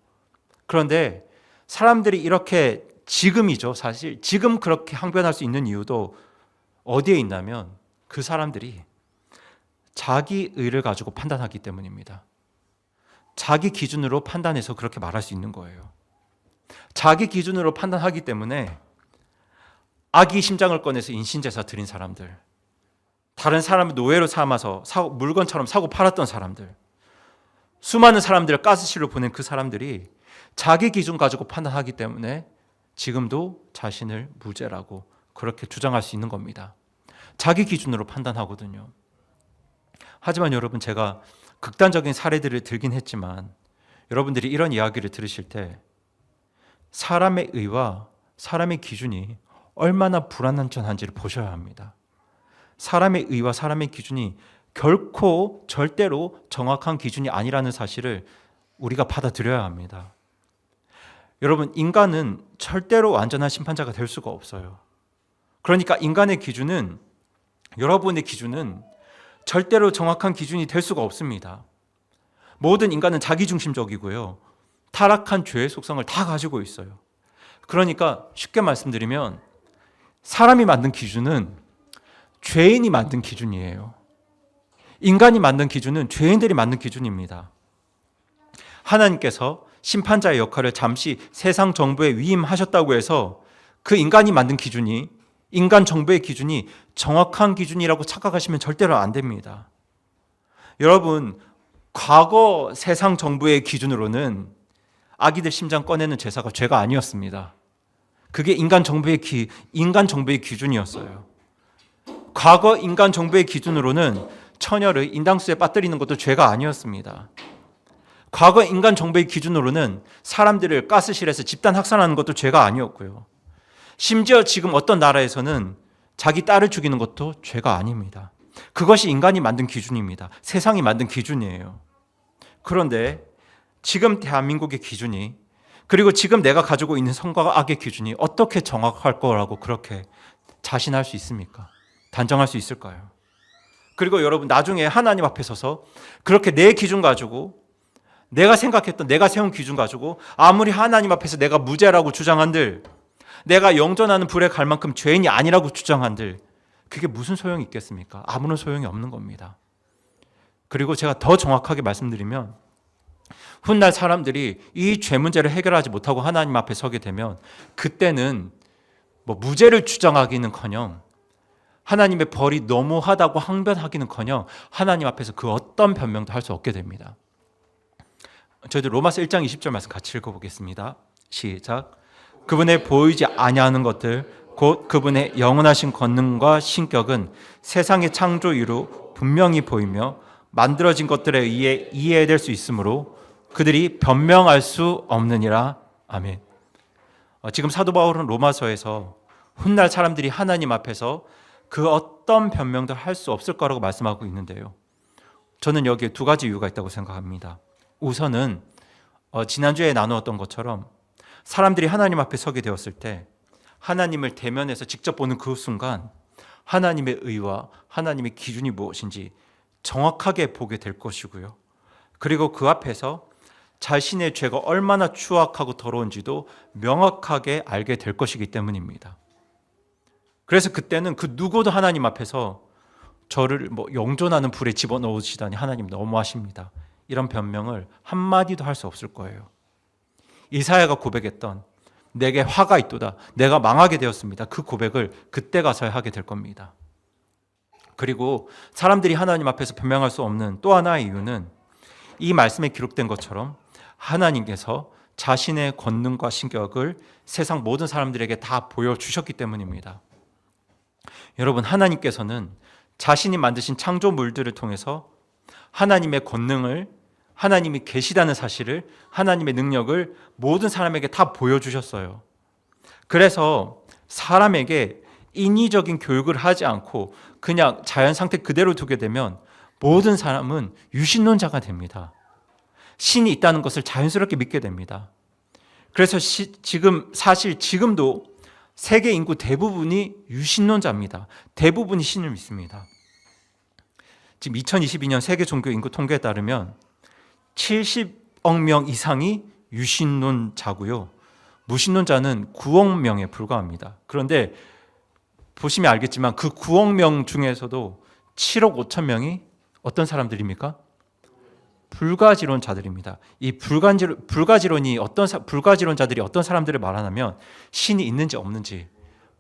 그런데 사람들이 이렇게 지금이죠. 사실 지금 그렇게 항변할 수 있는 이유도 어디에 있냐면 그 사람들이 자기 의를 가지고 판단하기 때문입니다. 자기 기준으로 판단해서 그렇게 말할 수 있는 거예요. 자기 기준으로 판단하기 때문에 악의 심장을 꺼내서 인신제사 드린 사람들, 다른 사람을 노예로 삼아서 물건처럼 사고 팔았던 사람들, 수많은 사람들을 가스실로 보낸 그 사람들이 자기 기준 가지고 판단하기 때문에 지금도 자신을 무죄라고 그렇게 주장할 수 있는 겁니다. 자기 기준으로 판단하거든요. 하지만 여러분, 제가 극단적인 사례들을 들긴 했지만 여러분들이 이런 이야기를 들으실 때 사람의 의와 사람의 기준이 얼마나 불완전한지를 보셔야 합니다. 사람의 의와 사람의 기준이 결코 절대로 정확한 기준이 아니라는 사실을 우리가 받아들여야 합니다. 여러분, 인간은 절대로 완전한 심판자가 될 수가 없어요. 그러니까 인간의 기준은, 여러분의 기준은 절대로 정확한 기준이 될 수가 없습니다. 모든 인간은 자기중심적이고요. 타락한 죄의 속성을 다 가지고 있어요. 그러니까 쉽게 말씀드리면 사람이 만든 기준은 죄인이 만든 기준이에요. 인간이 만든 기준은 죄인들이 만든 기준입니다. 하나님께서 심판자의 역할을 잠시 세상 정부에 위임하셨다고 해서 그 인간이 만든 기준이, 인간 정부의 기준이 정확한 기준이라고 착각하시면 절대로 안 됩니다. 여러분, 과거 세상 정부의 기준으로는 아기들 심장 꺼내는 제사가 죄가 아니었습니다. 그게 인간 정부의 기준이었어요. 과거 인간 정부의 기준으로는 처녀를 인당수에 빠뜨리는 것도 죄가 아니었습니다. 과거 인간 정부의 기준으로는 사람들을 가스실에서 집단 학살하는 것도 죄가 아니었고요. 심지어 지금 어떤 나라에서는 자기 딸을 죽이는 것도 죄가 아닙니다. 그것이 인간이 만든 기준입니다. 세상이 만든 기준이에요. 그런데 지금 대한민국의 기준이, 그리고 지금 내가 가지고 있는 선과 악의 기준이 어떻게 정확할 거라고 그렇게 자신할 수 있습니까? 단정할 수 있을까요? 그리고 여러분, 나중에 하나님 앞에 서서 그렇게 내 기준 가지고, 내가 생각했던, 내가 세운 기준 가지고 아무리 하나님 앞에서 내가 무죄라고 주장한들, 내가 영전하는 불에 갈 만큼 죄인이 아니라고 주장한들, 그게 무슨 소용이 있겠습니까? 아무런 소용이 없는 겁니다. 그리고 제가 더 정확하게 말씀드리면, 훗날 사람들이 이 죄 문제를 해결하지 못하고 하나님 앞에 서게 되면 그때는 무죄를 주장하기는커녕, 하나님의 벌이 너무하다고 항변하기는커녕 하나님 앞에서 그 어떤 변명도 할 수 없게 됩니다. 저희들 로마서 1장 20절 말씀 같이 읽어보겠습니다. 시작. 그분의 보이지 아니하는 것들 곧 그분의 영원하신 권능과 신격은 세상의 창조 이후 분명히 보이며 만들어진 것들에 의해 이해될 수 있으므로 그들이 변명할 수 없느니라. 아멘. 지금 사도 바울은 로마서에서 훗날 사람들이 하나님 앞에서 그 어떤 변명도 할 수 없을 거라고 말씀하고 있는데요. 저는 여기에 두 가지 이유가 있다고 생각합니다. 우선은 지난주에 나누었던 것처럼 사람들이 하나님 앞에 서게 되었을 때 하나님을 대면해서 직접 보는 그 순간 하나님의 의와 하나님의 기준이 무엇인지 정확하게 보게 될 것이고요. 그리고 그 앞에서 자신의 죄가 얼마나 추악하고 더러운지도 명확하게 알게 될 것이기 때문입니다. 그래서 그때는 그 누구도 하나님 앞에서 저를 영존하는 불에 집어넣으시다니 하나님 너무하십니다. 이런 변명을 한마디도 할 수 없을 거예요. 이사야가 고백했던 내게 화가 있도다, 내가 망하게 되었습니다, 그 고백을 그때 가서야 하게 될 겁니다. 그리고 사람들이 하나님 앞에서 변명할 수 없는 또 하나의 이유는 이 말씀에 기록된 것처럼 하나님께서 자신의 권능과 신격을 세상 모든 사람들에게 다 보여주셨기 때문입니다. 여러분, 하나님께서는 자신이 만드신 창조물들을 통해서 하나님의 권능을, 하나님이 계시다는 사실을, 하나님의 능력을 모든 사람에게 다 보여주셨어요. 그래서 사람에게 인위적인 교육을 하지 않고 그냥 자연 상태 그대로 두게 되면 모든 사람은 유신론자가 됩니다. 신이 있다는 것을 자연스럽게 믿게 됩니다. 그래서 지금도 세계 인구 대부분이 유신론자입니다. 대부분이 신을 믿습니다. 지금 2022년 세계 종교 인구 통계에 따르면 70억 명 이상이 유신론자고요. 무신론자는 9억 명에 불과합니다. 그런데 보시면 알겠지만 그 9억 명 중에서도 7억 5천 명이 어떤 사람들입니까? 불가지론자들입니다. 이 불가지론자들이 어떤 사람들을 말하냐면 신이 있는지 없는지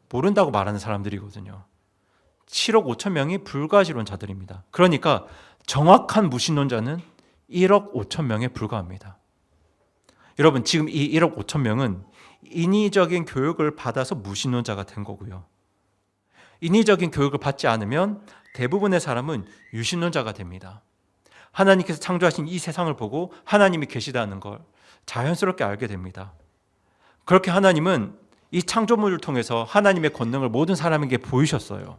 모른다고 말하는 사람들이거든요. 7억 5천 명이 불가지론자들입니다. 그러니까 정확한 무신론자는 1억 5천 명에 불과합니다. 여러분, 지금 이 1억 5천 명은 인위적인 교육을 받아서 무신론자가 된 거고요. 인위적인 교육을 받지 않으면 대부분의 사람은 유신론자가 됩니다. 하나님께서 창조하신 이 세상을 보고 하나님이 계시다는 걸 자연스럽게 알게 됩니다. 그렇게 하나님은 이 창조물을 통해서 하나님의 권능을 모든 사람에게 보이셨어요.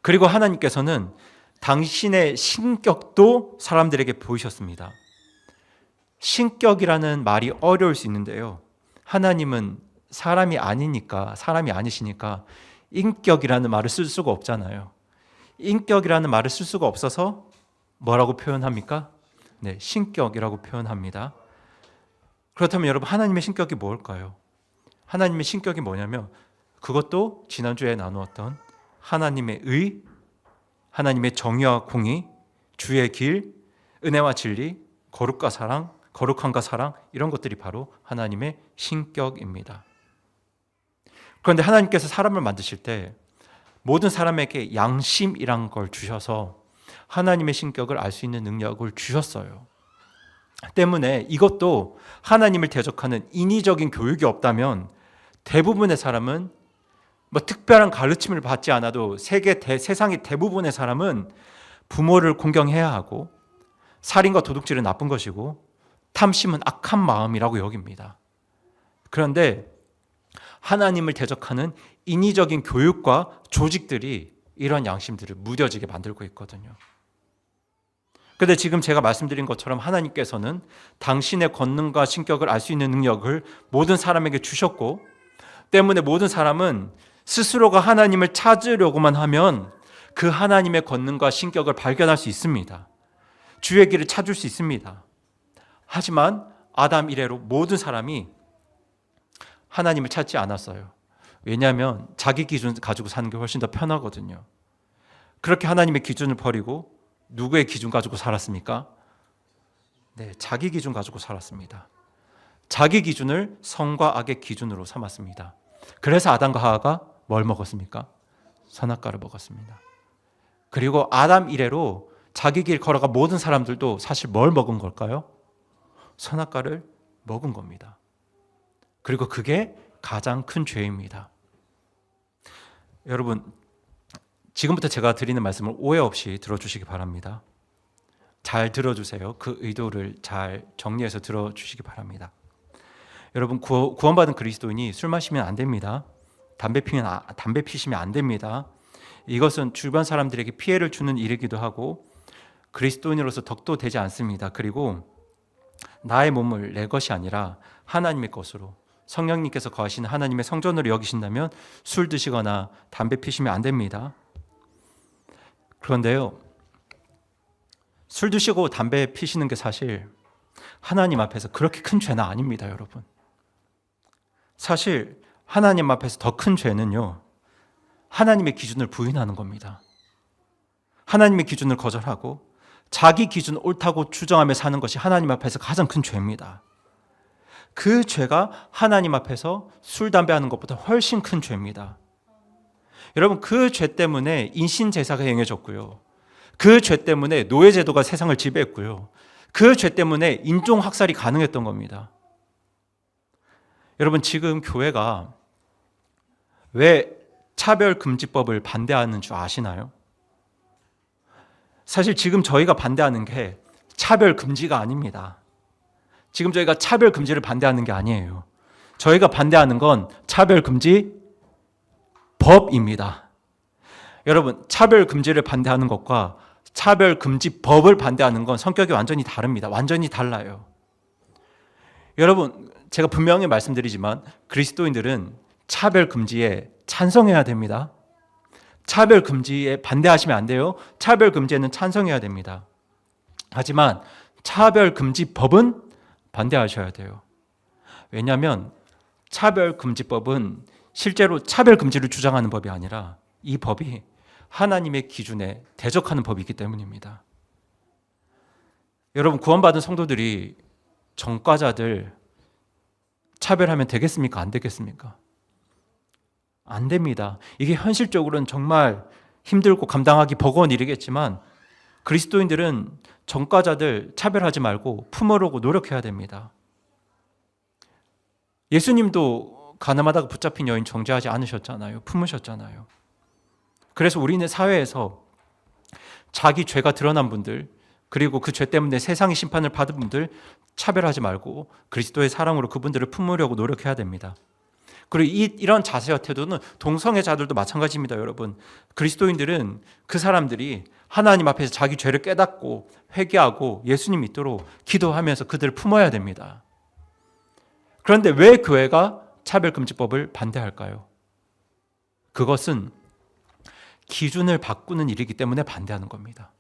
그리고 하나님께서는 당신의 신격도 사람들에게 보이셨습니다. 신격이라는 말이 어려울 수 있는데요. 하나님은 사람이 아니시니까 인격이라는 말을 쓸 수가 없잖아요. 인격이라는 말을 쓸 수가 없어서 뭐라고 표현합니까? 네, 신격이라고 표현합니다. 그렇다면 여러분, 하나님의 신격이 뭘까요? 하나님의 신격이 뭐냐면 그것도 지난주에 나누었던 하나님의 의, 하나님의 정의와 공의, 주의 길, 은혜와 진리, 거룩함과 사랑, 이런 것들이 바로 하나님의 신격입니다. 그런데 하나님께서 사람을 만드실 때 모든 사람에게 양심이란 걸 주셔서 하나님의 신격을 알 수 있는 능력을 주셨어요. 때문에 이것도 하나님을 대적하는 인위적인 교육이 없다면 대부분의 사람은 특별한 가르침을 받지 않아도 세상의 대부분의 사람은 부모를 공경해야 하고 살인과 도둑질은 나쁜 것이고 탐심은 악한 마음이라고 여깁니다. 그런데 하나님을 대적하는 인위적인 교육과 조직들이 이런 양심들을 무뎌지게 만들고 있거든요. 그런데 지금 제가 말씀드린 것처럼 하나님께서는 당신의 권능과 신격을 알 수 있는 능력을 모든 사람에게 주셨고, 때문에 모든 사람은 스스로가 하나님을 찾으려고만 하면 그 하나님의 권능과 신격을 발견할 수 있습니다. 주의 길을 찾을 수 있습니다. 하지만 아담 이래로 모든 사람이 하나님을 찾지 않았어요. 왜냐하면 자기 기준 가지고 사는 게 훨씬 더 편하거든요. 그렇게 하나님의 기준을 버리고 누구의 기준 가지고 살았습니까? 네, 자기 기준 가지고 살았습니다. 자기 기준을 선과 악의 기준으로 삼았습니다. 그래서 아담과 하와가 뭘 먹었습니까? 선악과를 먹었습니다. 그리고 아담 이래로 자기 길 걸어가 모든 사람들도 사실 뭘 먹은 걸까요? 선악과를 먹은 겁니다. 그리고 그게 가장 큰 죄입니다. 여러분, 지금부터 제가 드리는 말씀을 오해 없이 들어주시기 바랍니다. 잘 들어주세요. 그 의도를 잘 정리해서 들어주시기 바랍니다. 여러분, 구원받은 그리스도인이 술 마시면 안 됩니다. 담배 피시면 안 됩니다. 이것은 주변 사람들에게 피해를 주는 일이기도 하고 그리스도인으로서 덕도 되지 않습니다. 그리고 나의 몸을 내 것이 아니라 하나님의 것으로 성령님께서 거하시는 하나님의 성전으로 여기신다면 술 드시거나 담배 피시면 안 됩니다. 그런데요, 술 드시고 담배 피시는 게 사실 하나님 앞에서 그렇게 큰 죄는 아닙니다, 여러분. 사실 하나님 앞에서 더 큰 죄는요, 하나님의 기준을 부인하는 겁니다. 하나님의 기준을 거절하고 자기 기준 옳다고 주장하며 사는 것이 하나님 앞에서 가장 큰 죄입니다. 그 죄가 하나님 앞에서 술, 담배 하는 것보다 훨씬 큰 죄입니다. 여러분, 그 죄 때문에 인신제사가 행해졌고요. 그 죄 때문에 노예제도가 세상을 지배했고요. 그 죄 때문에 인종학살이 가능했던 겁니다. 여러분, 지금 교회가 왜 차별금지법을 반대하는 줄 아시나요? 사실 지금 저희가 반대하는 게 차별금지가 아닙니다. 지금 저희가 차별금지를 반대하는 게 아니에요. 저희가 반대하는 건 차별금지법입니다. 여러분, 차별금지를 반대하는 것과 차별금지법을 반대하는 건 성격이 완전히 다릅니다. 완전히 달라요. 여러분, 제가 분명히 말씀드리지만 그리스도인들은 차별금지에 찬성해야 됩니다. 차별금지에 반대하시면 안 돼요. 차별금지에는 찬성해야 됩니다. 하지만 차별금지법은 반대하셔야 돼요. 왜냐하면 차별금지법은 실제로 차별금지를 주장하는 법이 아니라 이 법이 하나님의 기준에 대적하는 법이기 때문입니다. 여러분, 구원받은 성도들이 전과자들 차별하면 되겠습니까? 안 되겠습니까? 안 됩니다. 이게 현실적으로는 정말 힘들고 감당하기 버거운 일이겠지만 그리스도인들은 전과자들 차별하지 말고 품으려고 노력해야 됩니다. 예수님도 가늠하다가 붙잡힌 여인 정죄하지 않으셨잖아요. 품으셨잖아요. 그래서 우리는 사회에서 자기 죄가 드러난 분들, 그리고 그 죄 때문에 세상의 심판을 받은 분들 차별하지 말고 그리스도의 사랑으로 그분들을 품으려고 노력해야 됩니다. 그리고 이런 자세와 태도는 동성애자들도 마찬가지입니다, 여러분. 그리스도인들은 그 사람들이 하나님 앞에서 자기 죄를 깨닫고 회개하고 예수님 믿도록 기도하면서 그들을 품어야 됩니다. 그런데 왜 교회가 차별금지법을 반대할까요? 그것은 기준을 바꾸는 일이기 때문에 반대하는 겁니다.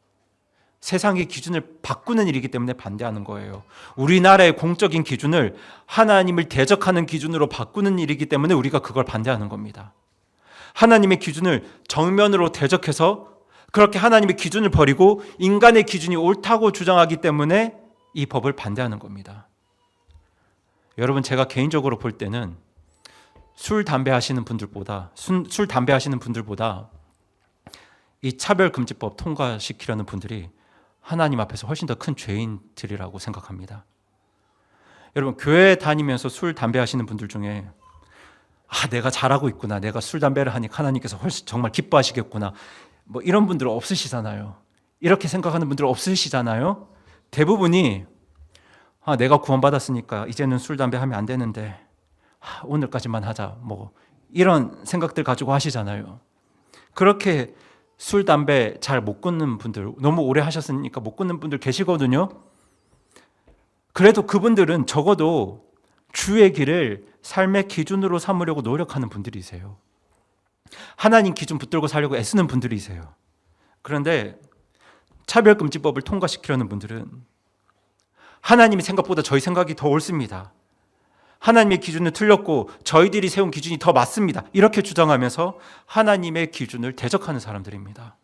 세상의 기준을 바꾸는 일이기 때문에 반대하는 거예요. 우리나라의 공적인 기준을 하나님을 대적하는 기준으로 바꾸는 일이기 때문에 우리가 그걸 반대하는 겁니다. 하나님의 기준을 정면으로 대적해서 그렇게 하나님의 기준을 버리고 인간의 기준이 옳다고 주장하기 때문에 이 법을 반대하는 겁니다. 여러분, 제가 개인적으로 볼 때는 술, 담배 하시는 분들보다 이 차별금지법 통과시키려는 분들이 하나님 앞에서 훨씬 더 큰 죄인들이라고 생각합니다. 여러분, 교회 다니면서 술, 담배 하시는 분들 중에 내가 잘하고 있구나, 내가 술, 담배를 하니까 하나님께서 훨씬 정말 기뻐하시겠구나, 뭐 이런 분들 없으시잖아요. 이렇게 생각하는 분들 없으시잖아요. 대부분이 내가 구원받았으니까 이제는 술, 담배 하면 안 되는데 오늘까지만 하자, 뭐 이런 생각들 가지고 하시잖아요. 그렇게 술, 담배 잘 못 끊는 분들, 너무 오래 하셨으니까 못 끊는 분들 계시거든요. 그래도 그분들은 적어도 주의 길을 삶의 기준으로 삼으려고 노력하는 분들이세요. 하나님 기준 붙들고 살려고 애쓰는 분들이세요. 그런데 차별금지법을 통과시키려는 분들은 하나님의 생각보다 저희 생각이 더 옳습니다. 하나님의 기준은 틀렸고 저희들이 세운 기준이 더 맞습니다. 이렇게 주장하면서 하나님의 기준을 대적하는 사람들입니다.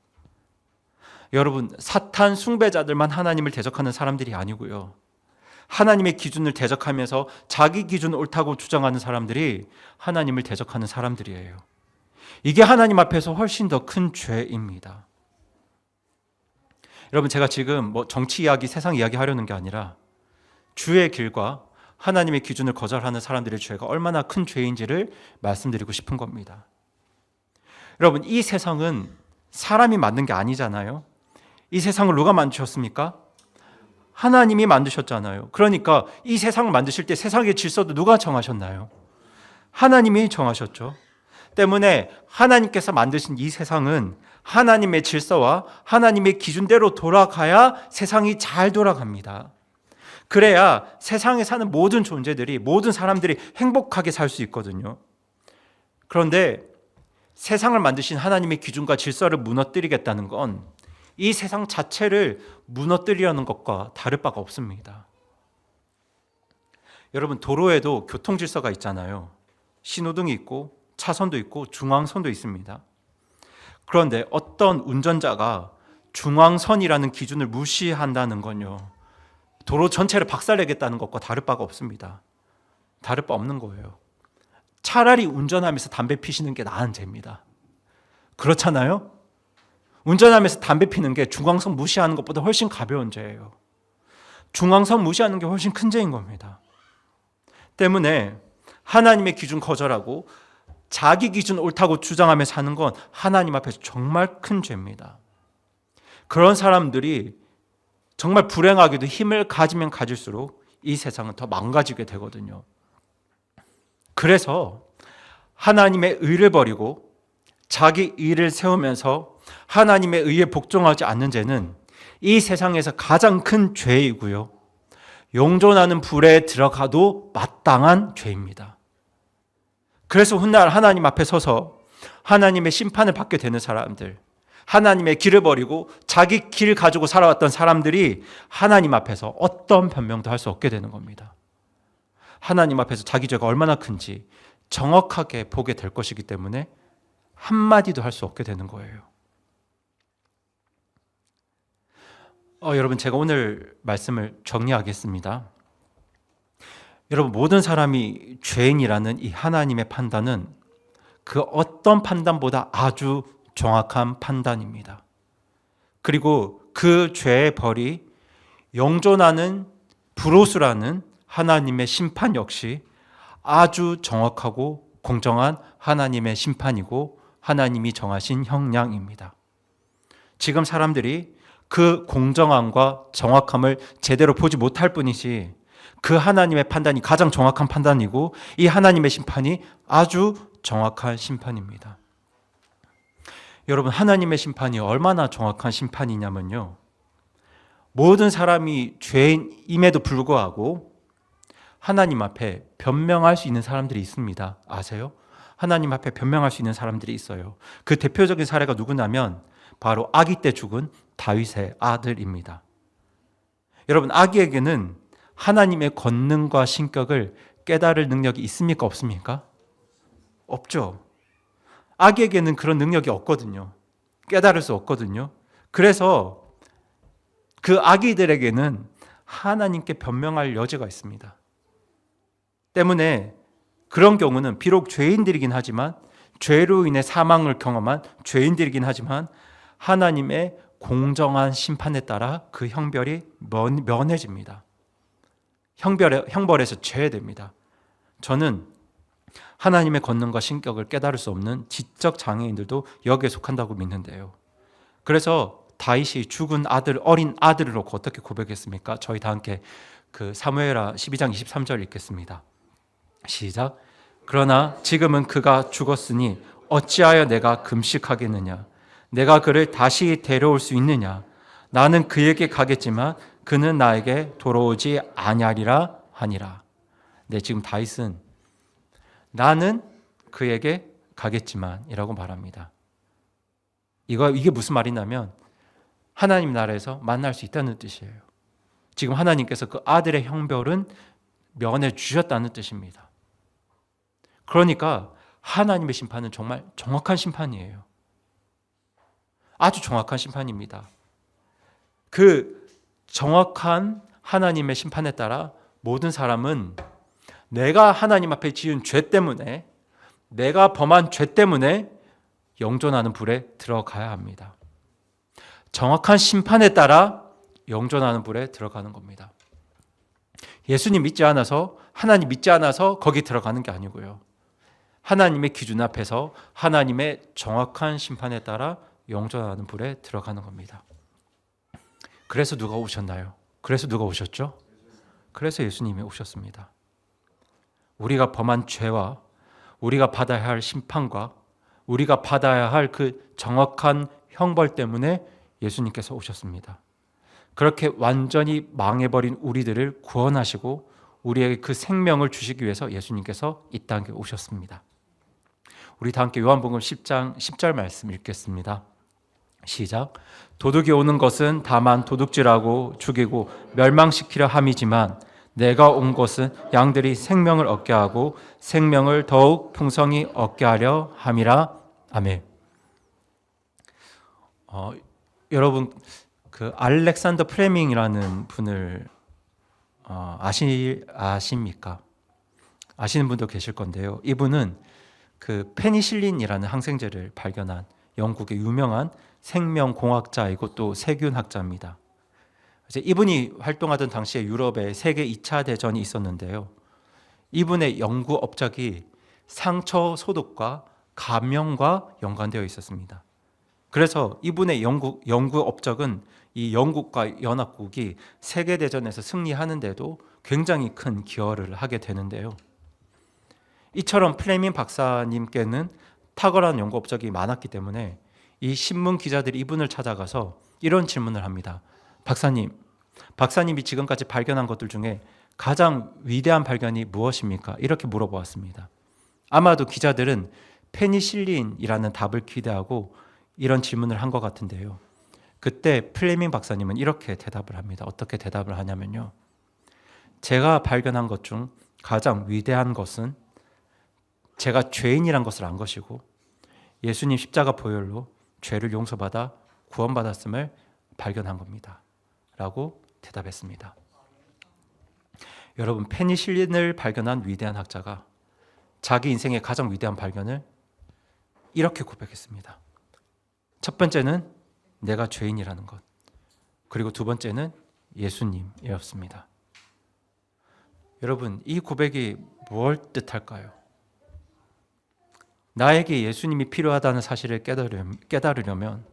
여러분, 사탄 숭배자들만 하나님을 대적하는 사람들이 아니고요. 하나님의 기준을 대적하면서 자기 기준 옳다고 주장하는 사람들이 하나님을 대적하는 사람들이에요. 이게 하나님 앞에서 훨씬 더 큰 죄입니다. 여러분, 제가 지금 뭐 정치 이야기, 세상 이야기 하려는 게 아니라 주의 길과 하나님의 기준을 거절하는 사람들의 죄가 얼마나 큰 죄인지를 말씀드리고 싶은 겁니다. 여러분, 이 세상은 사람이 만든 게 아니잖아요. 이 세상을 누가 만드셨습니까? 하나님이 만드셨잖아요. 그러니까 이 세상을 만드실 때 세상의 질서도 누가 정하셨나요? 하나님이 정하셨죠. 때문에 하나님께서 만드신 이 세상은 하나님의 질서와 하나님의 기준대로 돌아가야 세상이 잘 돌아갑니다. 그래야 세상에 사는 모든 존재들이, 모든 사람들이 행복하게 살 수 있거든요. 그런데 세상을 만드신 하나님의 기준과 질서를 무너뜨리겠다는 건 이 세상 자체를 무너뜨리려는 것과 다를 바가 없습니다. 여러분, 도로에도 교통 질서가 있잖아요. 신호등이 있고 차선도 있고 중앙선도 있습니다. 그런데 어떤 운전자가 중앙선이라는 기준을 무시한다는 건요, 도로 전체를 박살내겠다는 것과 다를 바가 없습니다. 다를 바 없는 거예요. 차라리 운전하면서 담배 피시는 게 나은 죄입니다. 그렇잖아요? 운전하면서 담배 피는 게 중앙선 무시하는 것보다 훨씬 가벼운 죄예요. 중앙선 무시하는 게 훨씬 큰 죄인 겁니다. 때문에 하나님의 기준 거절하고 자기 기준 옳다고 주장하며 사는 건 하나님 앞에서 정말 큰 죄입니다. 그런 사람들이 정말 불행하게도 힘을 가지면 가질수록 이 세상은 더 망가지게 되거든요. 그래서 하나님의 의를 버리고 자기 의를 세우면서 하나님의 의에 복종하지 않는 죄는 이 세상에서 가장 큰 죄이고요, 영존하는 불에 들어가도 마땅한 죄입니다. 그래서 훗날 하나님 앞에 서서 하나님의 심판을 받게 되는 사람들, 하나님의 길을 버리고 자기 길 가지고 살아왔던 사람들이 하나님 앞에서 어떤 변명도 할 수 없게 되는 겁니다. 하나님 앞에서 자기 죄가 얼마나 큰지 정확하게 보게 될 것이기 때문에 한마디도 할 수 없게 되는 거예요. 여러분, 제가 오늘 말씀을 정리하겠습니다. 여러분, 모든 사람이 죄인이라는 이 하나님의 판단은 그 어떤 판단보다 아주 정확한 판단입니다. 그리고 그 죄의 벌이 영존하는 불호수라는 하나님의 심판 역시 아주 정확하고 공정한 하나님의 심판이고 하나님이 정하신 형량입니다. 지금 사람들이 그 공정함과 정확함을 제대로 보지 못할 뿐이지 그 하나님의 판단이 가장 정확한 판단이고 이 하나님의 심판이 아주 정확한 심판입니다. 여러분, 하나님의 심판이 얼마나 정확한 심판이냐면요, 모든 사람이 죄인임에도 불구하고 하나님 앞에 변명할 수 있는 사람들이 있습니다. 아세요? 하나님 앞에 변명할 수 있는 사람들이 있어요. 그 대표적인 사례가 누구냐면 바로 아기 때 죽은 다윗의 아들입니다. 여러분, 아기에게는 하나님의 권능과 신격을 깨달을 능력이 있습니까? 없습니까? 없죠. 아기에게는 그런 능력이 없거든요. 깨달을 수 없거든요. 그래서 그 아기들에게는 하나님께 변명할 여지가 있습니다. 때문에 그런 경우는 비록 죄인들이긴 하지만, 죄로 인해 사망을 경험한 죄인들이긴 하지만 하나님의 공정한 심판에 따라 그 형벌이 면해집니다. 형벌에서 제외됩니다. 저는 하나님의 권능과 신격을 깨달을 수 없는 지적 장애인들도 여기에 속한다고 믿는데요. 그래서 다윗이 죽은 아들, 어린 아들을 놓고 어떻게 고백했습니까? 저희 다 함께 그 사무엘하 12장 23절 읽겠습니다. 시작. 그러나 지금은 그가 죽었으니 어찌하여 내가 금식하겠느냐? 내가 그를 다시 데려올 수 있느냐? 나는 그에게 가겠지만 그는 나에게 돌아오지 아니하리라 하니라. 네, 지금 다윗은 나는 그에게 가겠지만 이라고 말합니다. 이게 무슨 말이냐면 하나님 나라에서 만날 수 있다는 뜻이에요. 지금 하나님께서 그 아들의 형벌은 면해 주셨다는 뜻입니다. 그러니까 하나님의 심판은 정말 정확한 심판이에요. 아주 정확한 심판입니다. 그 정확한 하나님의 심판에 따라 모든 사람은 내가 하나님 앞에 지은 죄 때문에, 내가 범한 죄 때문에 영존하는 불에 들어가야 합니다. 정확한 심판에 따라 영존하는 불에 들어가는 겁니다. 예수님 믿지 않아서, 하나님 믿지 않아서 거기 들어가는 게 아니고요. 하나님의 기준 앞에서 하나님의 정확한 심판에 따라 영존하는 불에 들어가는 겁니다. 그래서 누가 오셨나요? 그래서 누가 오셨죠? 그래서 예수님이 오셨습니다. 우리가 범한 죄와 우리가 받아야 할 심판과 우리가 받아야 할 그 정확한 형벌 때문에 예수님께서 오셨습니다. 그렇게 완전히 망해버린 우리들을 구원하시고 우리에게 그 생명을 주시기 위해서 예수님께서 이 땅에 오셨습니다. 우리 다 함께 요한복음 10장 10절 말씀 읽겠습니다. 시작. 도둑이 오는 것은 다만 도둑질하고 죽이고 멸망시키려 함이지만 내가 온 것은 양들이 생명을 얻게 하고 생명을 더욱 풍성히 얻게 하려 함이라. 아멘. 여러분 그 알렉산더 플레밍이라는 분을 아십니까? 아시는 분도 계실 건데요. 이분은 그 페니실린이라는 항생제를 발견한 영국의 유명한 생명공학자이고 또 세균학자입니다. 이분이 활동하던 당시에 유럽에 세계 2차 대전이 있었는데요. 이분의 연구 업적이 상처 소독과 감염과 연관되어 있었습니다. 그래서 이분의 연구 업적은 이 영국과 연합국이 세계대전에서 승리하는데도 굉장히 큰 기여를 하게 되는데요. 이처럼 플레밍 박사님께는 탁월한 연구 업적이 많았기 때문에 이 신문 기자들이 이분을 찾아가서 이런 질문을 합니다. 박사님이 지금까지 발견한 것들 중에 가장 위대한 발견이 무엇입니까? 이렇게 물어보았습니다. 아마도 기자들은 페니실린이라는 답을 기대하고 이런 질문을 한 것 같은데요. 그때 플레밍 박사님은 이렇게 대답을 합니다. 어떻게 대답을 하냐면요. 제가 발견한 것 중 가장 위대한 것은 제가 죄인이란 것을 안 것이고 예수님 십자가 보혈로 죄를 용서받아 구원받았음을 발견한 겁니다. 라고 대답했습니다. 여러분, 페니실린을 발견한 위대한 학자가 자기 인생의 가장 위대한 발견을 이렇게 고백했습니다. 첫 번째는 내가 죄인이라는 것, 그리고 두 번째는 예수님이었습니다. 여러분, 이 고백이 뭘 뜻할까요? 나에게 예수님이 필요하다는 사실을 깨달으려면,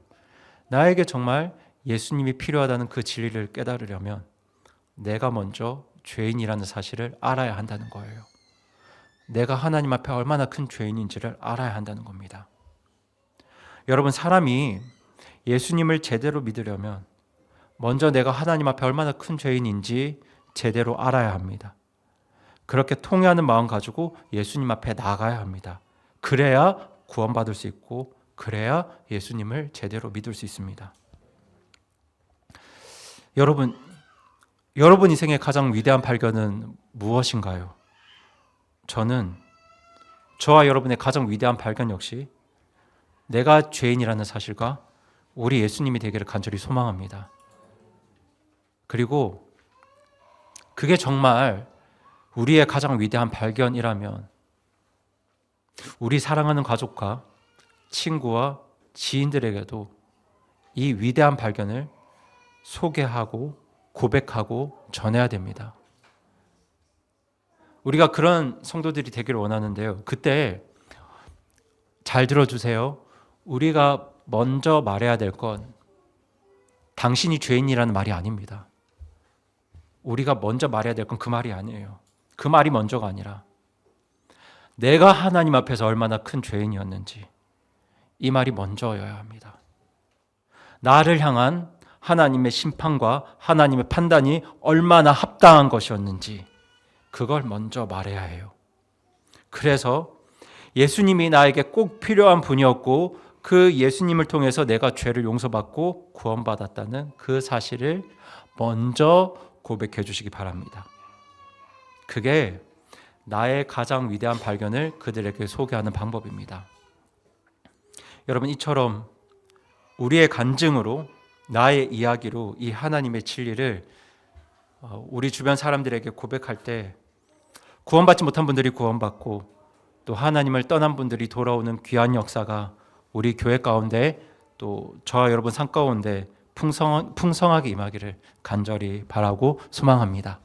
나에게 정말 예수님이 필요하다는 그 진리를 깨달으려면 내가 먼저 죄인이라는 사실을 알아야 한다는 거예요. 내가 하나님 앞에 얼마나 큰 죄인인지를 알아야 한다는 겁니다. 여러분, 사람이 예수님을 제대로 믿으려면 먼저 내가 하나님 앞에 얼마나 큰 죄인인지 제대로 알아야 합니다. 그렇게 통회하는 마음 가지고 예수님 앞에 나가야 합니다. 그래야 구원받을 수 있고 그래야 예수님을 제대로 믿을 수 있습니다. 여러분 인생의 가장 위대한 발견은 무엇인가요? 저와 여러분의 가장 위대한 발견 역시 내가 죄인이라는 사실과 우리 예수님이 되기를 간절히 소망합니다. 그리고 그게 정말 우리의 가장 위대한 발견이라면 우리 사랑하는 가족과 친구와 지인들에게도 이 위대한 발견을 소개하고 고백하고 전해야 됩니다. 우리가 그런 성도들이 되기를 원하는데요. 그때 잘 들어주세요. 우리가 먼저 말해야 될 건 당신이 죄인이라는 말이 아닙니다. 우리가 먼저 말해야 될 건 그 말이 아니에요. 그 말이 먼저가 아니라 내가 하나님 앞에서 얼마나 큰 죄인이었는지 이 말이 먼저여야 합니다. 나를 향한 하나님의 심판과 하나님의 판단이 얼마나 합당한 것이었는지 그걸 먼저 말해야 해요. 그래서 예수님이 나에게 꼭 필요한 분이었고 그 예수님을 통해서 내가 죄를 용서받고 구원받았다는 그 사실을 먼저 고백해 주시기 바랍니다. 그게 나의 가장 위대한 발견을 그들에게 소개하는 방법입니다. 여러분, 이처럼 우리의 간증으로 나의 이야기로 이 하나님의 진리를 우리 주변 사람들에게 고백할 때 구원받지 못한 분들이 구원받고 또 하나님을 떠난 분들이 돌아오는 귀한 역사가 우리 교회 가운데 또 저와 여러분 삶 가운데 풍성하게 임하기를 간절히 바라고 소망합니다.